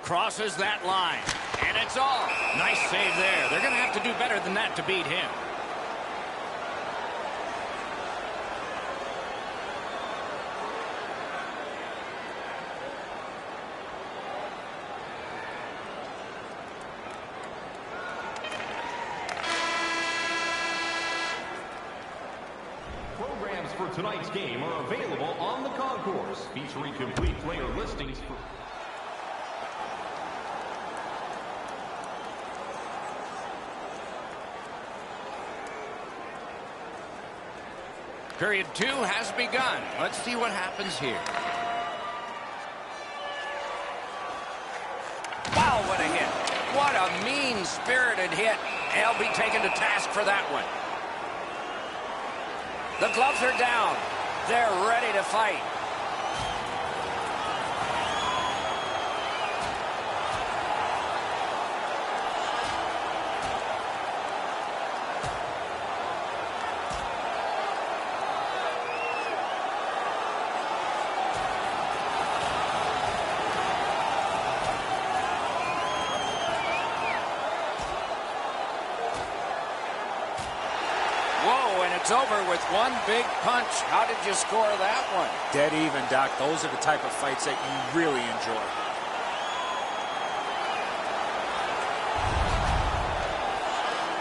Crosses that line, and it's off. Nice save there. They're going to have to do better than that to beat him. Programs for tonight's game are available on the concourse, featuring complete player listings for... Period 2 has begun. Let's see what happens here. Wow, what a hit. What a mean-spirited hit. They'll be taken to task for that one. The gloves are down. They're ready to fight. It's over with one big punch. How did you score that one? Dead even, Doc. Those are the type of fights that you really enjoy.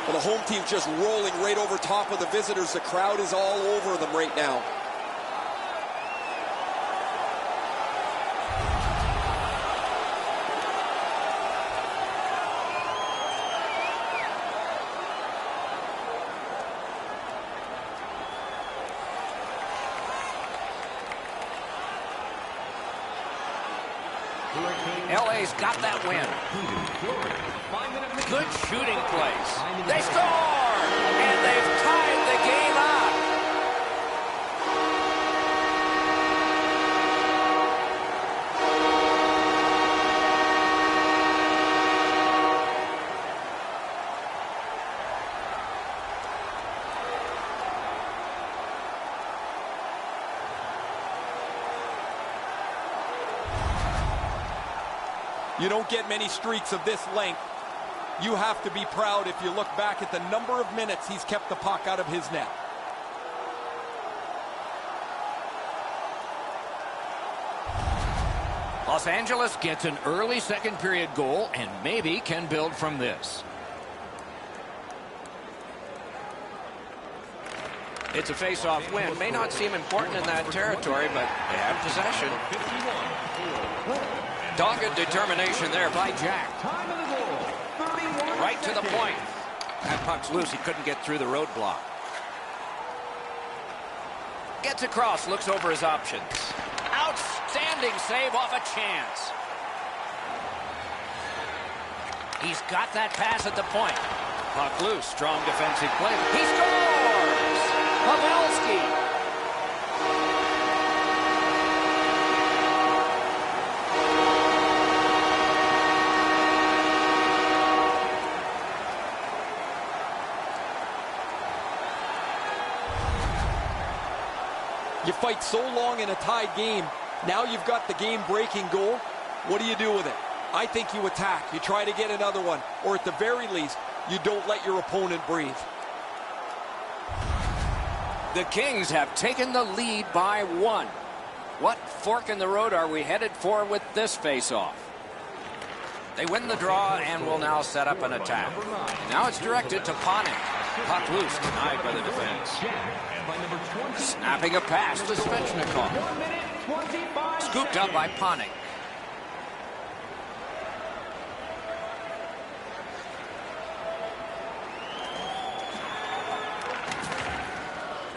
Well, the home team's just rolling right over top of the visitors. The crowd is all over them right now. LA's got that win. Good shooting place. They score! And they've tied the game up. You don't get many streaks of this length. You have to be proud if you look back at the number of minutes he's kept the puck out of his net. Los Angeles gets an early second period goal and maybe can build from this. It's a face-off win. May not seem important in that territory, but they have possession. Dogged determination there by Jack. Right to the point. That puck's loose. He couldn't get through the roadblock. Gets across, looks over his options. Outstanding save off a chance. He's got that pass at the point. Puck loose, strong defensive play. He scores! Pavelski. You fight so long in a tied game. Now you've got the game-breaking goal. What do you do with it? I think you attack. You try to get another one. Or at the very least, you don't let your opponent breathe. The Kings have taken the lead by 1. What fork in the road are we headed for with this face-off? They win the draw and will now set up an attack. Now it's directed to Panik. Puck loose, denied by the defense. Snapping a pass to Svechnikov. Scooped up by Panik.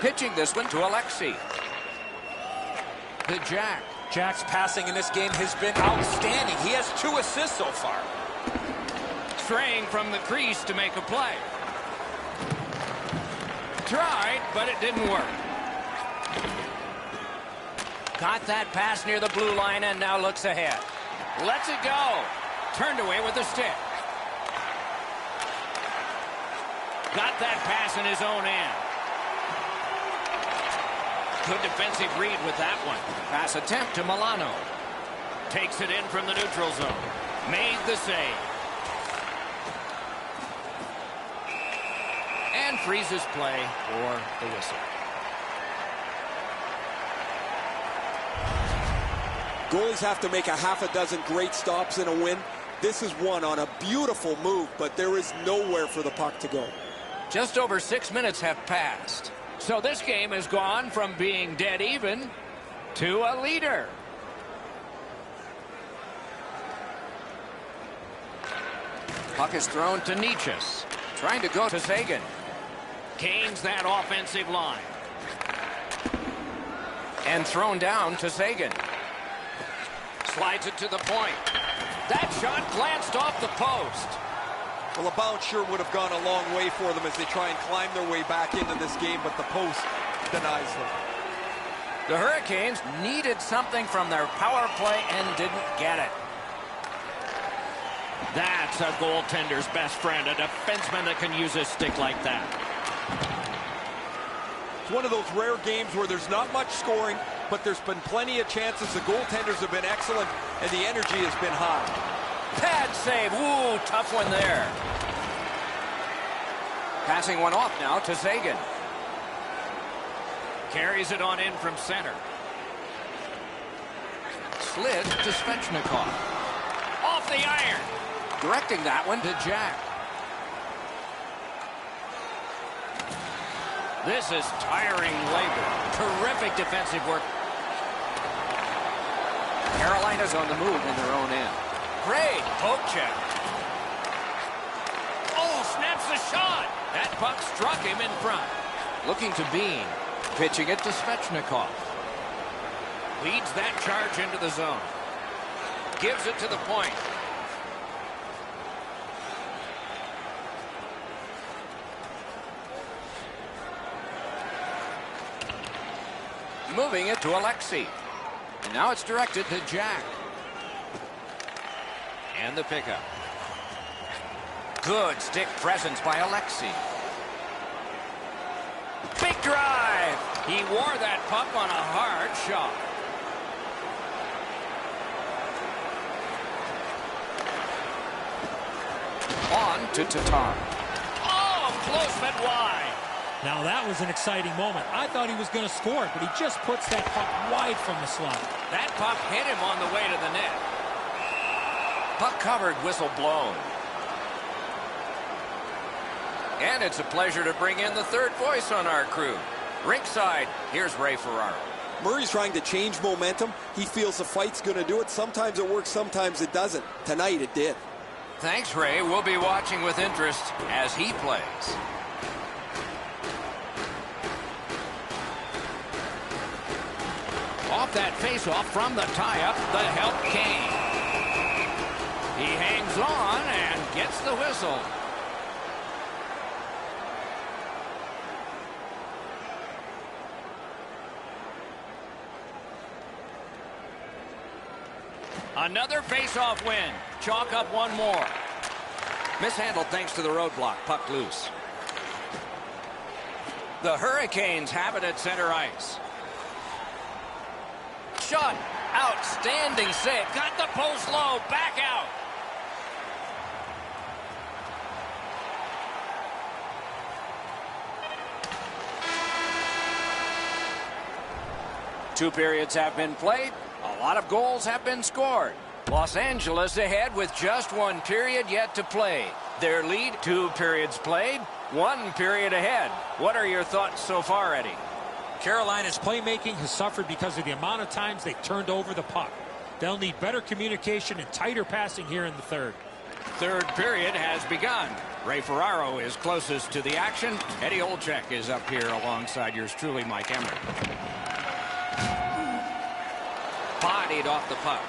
Pitching this one to Alexi. To Jack. Jack's passing in this game has been outstanding. He has 2 assists so far. Straying from the crease to make a play. tried, but it didn't work. Got that pass near the blue line and now looks ahead. Lets it go. Turned away with the stick. Got that pass in his own end. Good defensive read with that one. Pass attempt to Milano. Takes it in from the neutral zone. Made the save. And freezes play for the whistle. Goalies have to make a half a dozen great stops in a win. This is one on a beautiful move, but there is nowhere for the puck to go. Just over 6 minutes have passed. So this game has gone from being dead even to a leader. Puck is thrown to Nichas. Trying to go to Sagan. Gains that offensive line. And thrown down to Sagan. Slides it to the point. That shot glanced off the post. Well, a bounce sure would have gone a long way for them as they try and climb their way back into this game, but the post denies them. The Hurricanes needed something from their power play and didn't get it. That's a goaltender's best friend, a defenseman that can use his stick like that. It's one of those rare games where there's not much scoring, but there's been plenty of chances. The goaltenders have been excellent, and the energy has been high. Pad save. Ooh, tough one there. Passing one off now to Sagan. Carries it on in from center. Slid to Svechnikov. Off the iron. Directing that one to Jack. This is tiring labor. Terrific defensive work. Carolina's on the move in their own end. Great poke check. Oh, snaps the shot. That puck struck him in front. Looking to Bean. Pitching it to Svechnikov. Leads that charge into the zone. Gives it to the point. Moving it to Alexei. And now it's directed to Jack. And the pickup. Good stick presence by Alexei. Big drive. He wore that puck on a hard shot. On to Tatar. Oh, close but wide. Now that was an exciting moment. I thought he was going to score it, but he just puts that puck wide from the slot. That puck hit him on the way to the net. Puck covered, whistle blown. And it's a pleasure to bring in the third voice on our crew. Rinkside, here's Ray Ferraro. Murray's trying to change momentum. He feels the fight's going to do it. Sometimes it works, sometimes it doesn't. Tonight it did. Thanks, Ray. We'll be watching with interest as he plays. Off that faceoff from the tie-up, the help came. He hangs on and gets the whistle. Another faceoff win. Chalk up one more. Mishandled thanks to the roadblock. Puck loose. The Hurricanes have it at center ice. Shot. Outstanding save. Got the post low. Back out. Two periods have been played. A lot of goals have been scored. Los Angeles ahead with just one period yet to play. Their lead, 2 periods played, 1 period ahead. What are your thoughts so far, Eddie? Carolina's playmaking has suffered because of the amount of times they turned over the puck. They'll need better communication and tighter passing here in the third. Third period has begun. Ray Ferraro is closest to the action. Eddie Olczyk is up here alongside yours truly, Mike Emrick. Bodied off the puck.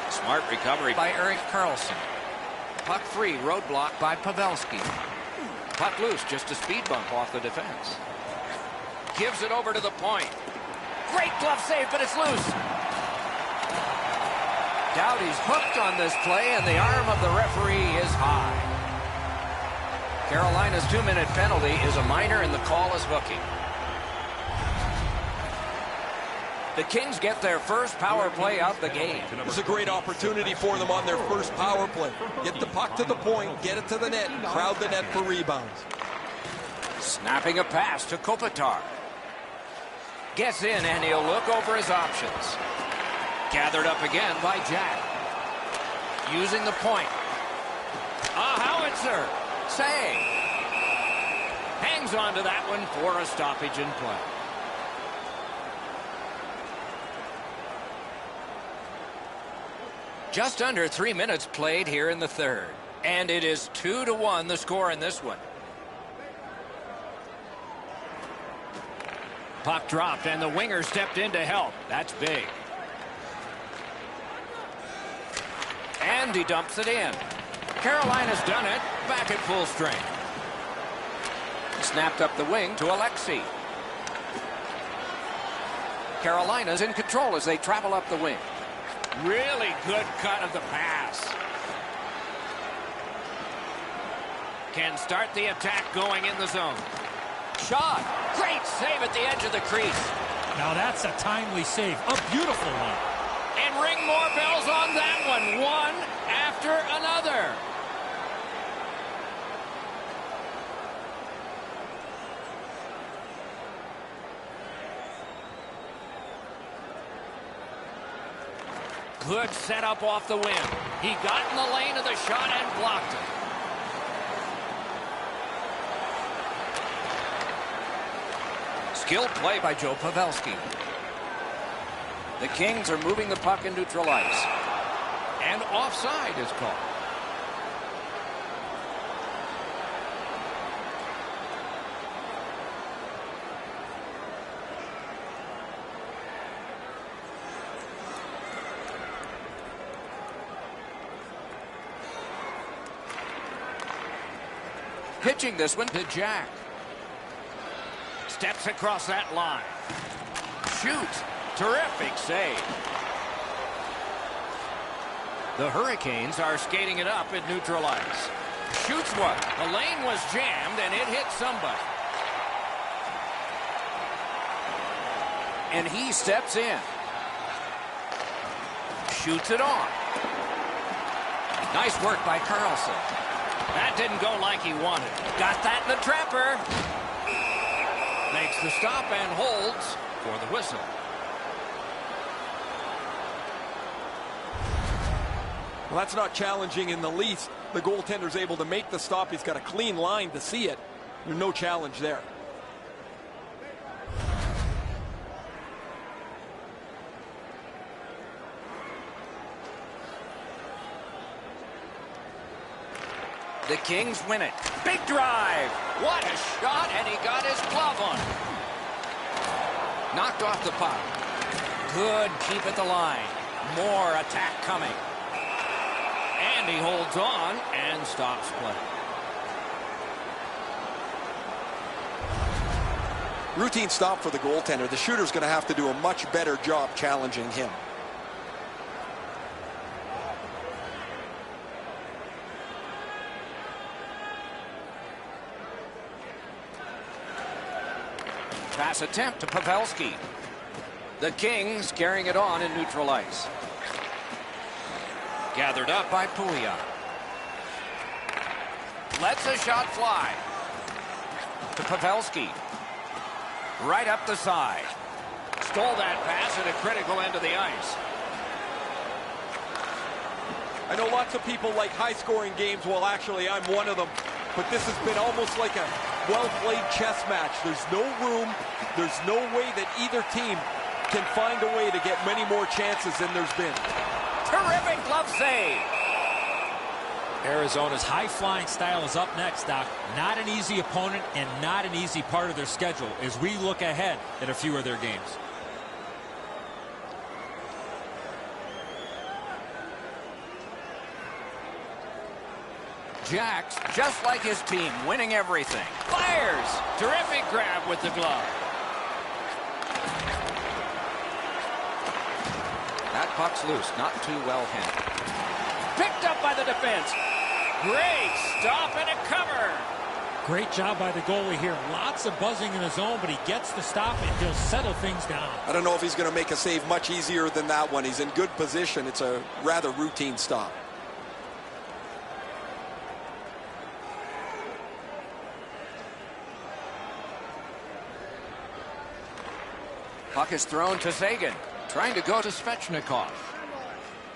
Smart recovery by Erik Karlsson. Puck free, roadblock by Pavelski. Puck loose, just a speed bump off the defense. Gives it over to the point. Great glove save, but it's loose. Doughty's hooked on this play, and the arm of the referee is high. Carolina's 2-minute penalty is a minor, and the call is hooking. The Kings get their first power play of the game. It's a great opportunity for them on their first power play. Get the puck to the point, get it to the net, and crowd the net for rebounds. Snapping a pass to Kopitar. Gets in, and he'll look over his options. Gathered up again by Jack. Using the point. A howitzer. Save. Hangs on to that one for a stoppage in play. Just under 3 minutes played here in the third. And it is 2-1 the score in this one. Puck dropped, and the winger stepped in to help. That's big. And he dumps it in. Carolina's done it. Back at full strength. Snapped up the wing to Alexei. Carolina's in control as they travel up the wing. Really good cut of the pass. Can start the attack going in the zone. Shot. Great save at the edge of the crease. Now that's a timely save. A beautiful one. And ring more bells on that one. One after another. Good setup off the wing. He got in the lane of the shot and blocked it. Skilled play by Joe Pavelski. The Kings are moving the puck in neutral ice. And offside is called. Pitching this one to Jack. Steps across that line. Shoots. Terrific save. The Hurricanes are skating it up at neutral ice. Shoots one. The lane was jammed and it hit somebody. And he steps in. Shoots it on. Nice work by Carlson. That didn't go like he wanted. Got that in the trapper. Makes the stop and holds for the whistle. Well, that's not challenging in the least. The goaltender's able to make the stop. He's got a clean line to see it. There's no challenge there. The Kings win it. Big drive. What a shot, and he got his glove on it. Knocked off the puck. Good keep at the line. More attack coming. And he holds on and stops play. Routine stop for the goaltender. The shooter's going to have to do a much better job challenging him. Pass attempt to Pavelski. The Kings carrying it on in neutral ice. Gathered up by Pouliot. Lets a shot fly. To Pavelski. Right up the side. Stole that pass at a critical end of the ice. I know lots of people like high-scoring games. Well, actually, I'm one of them. But this has been almost like a well-played chess match. There's no room. There's no way that either team can find a way to get many more chances than there's been. Terrific glove save. Arizona's high-flying style is up next, Doc. Not an easy opponent and not an easy part of their schedule as we look ahead at a few of their games. Jack's just like his team, winning everything. Fires! Terrific grab with the glove. That puck's loose, not too well handled. Picked up by the defense. Great stop and a cover. Great job by the goalie here. Lots of buzzing in his zone, but he gets the stop and he'll settle things down. I don't know if he's going to make a save much easier than that one. He's in good position. It's a rather routine stop. Puck is thrown to Sagan. Trying to go to Svechnikov.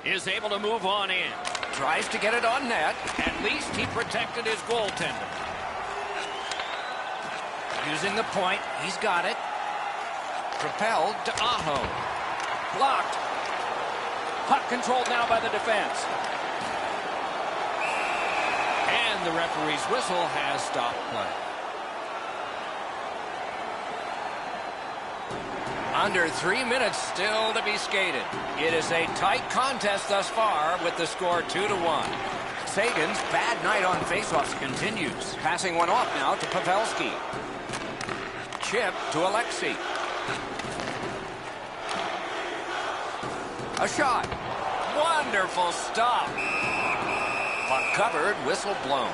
Is able to move on in. Tries to get it on net. At least he protected his goaltender. Using the point. He's got it. Propelled to Aho. Blocked. Puck controlled now by the defense. And the referee's whistle has stopped play. Under 3 minutes still to be skated. It is a tight contest thus far with the score 2-1. Sagan's bad night on faceoffs continues. Passing one off now to Pavelski. Chip to Alexei. A shot. Wonderful stop. Puck covered, whistle blown.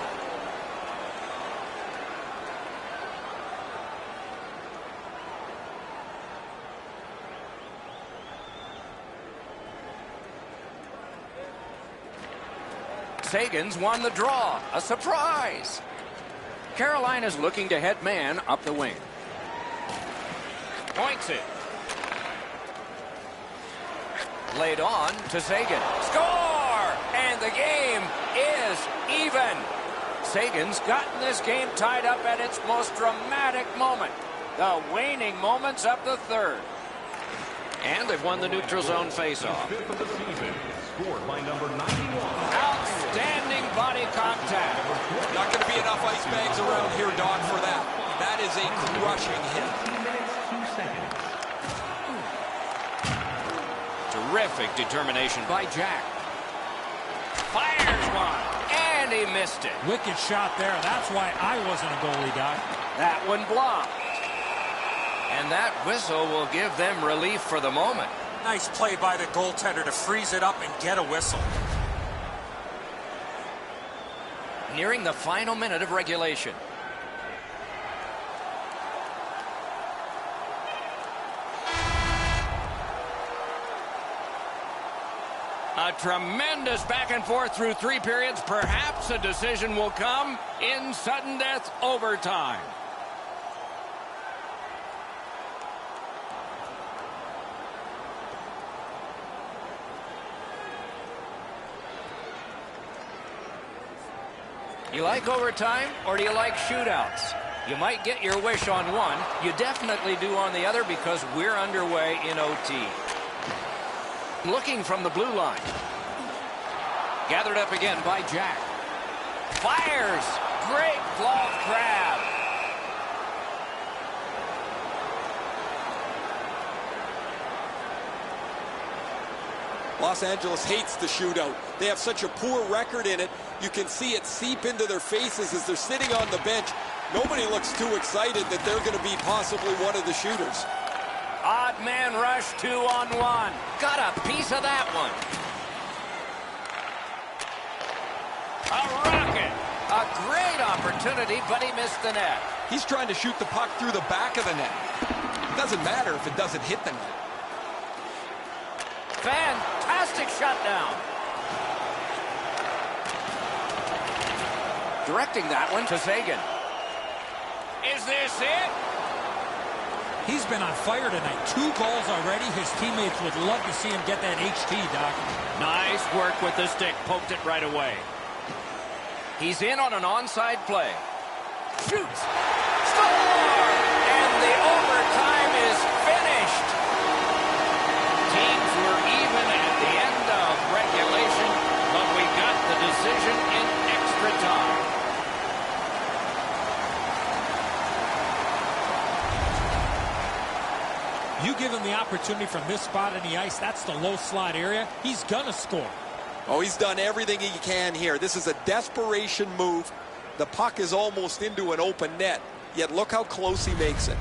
Sagan's won the draw. A surprise. Carolina's looking to head man up the wing. Points it. Laid on to Sagan. Score! And the game is even. Sagan's gotten this game tied up at its most dramatic moment. The waning moments of the third. And they've won the neutral zone faceoff. Fifth of the season, scored by number 91. Outstanding body contact. Not going to be enough ice bags around here, Doc, for that. That is a crushing hit. 2 minutes, 2 seconds. Terrific determination by Jack. Fires one. And he missed it. Wicked shot there. That's why I wasn't a goalie, Doc. That one blocked. And that whistle will give them relief for the moment. Nice play by the goaltender to freeze it up and get a whistle. Nearing the final minute of regulation. A tremendous back and forth through 3 periods. Perhaps a decision will come in sudden death overtime. You like overtime, or do you like shootouts? You might get your wish on one. You definitely do on the other, because we're underway in OT. Looking from the blue line. Gathered up again by Jack. Fires! Great glove grab. Los Angeles hates the shootout. They have such a poor record in it. You can see it seep into their faces as they're sitting on the bench. Nobody looks too excited that they're going to be possibly one of the shooters. Odd man rush 2-on-1. Got a piece of that one. A rocket. A great opportunity, but he missed the net. He's trying to shoot the puck through the back of the net. It doesn't matter if it doesn't hit the net. Fantastic shutdown. Directing that one to Sagan. Is this it? He's been on fire tonight. 2 goals already. His teammates would love to see him get that HT, Doc. Nice work with the stick. Poked it right away. He's in on an onside play. Shoots. Score! And the overtime is finished. Teams were even at the end of regulation, but we got the decision in extra time. You give him the opportunity from this spot in the ice, that's the low slot area, he's gonna score. Oh, he's done everything he can here. This is a desperation move. The puck is almost into an open net, yet look how close he makes it.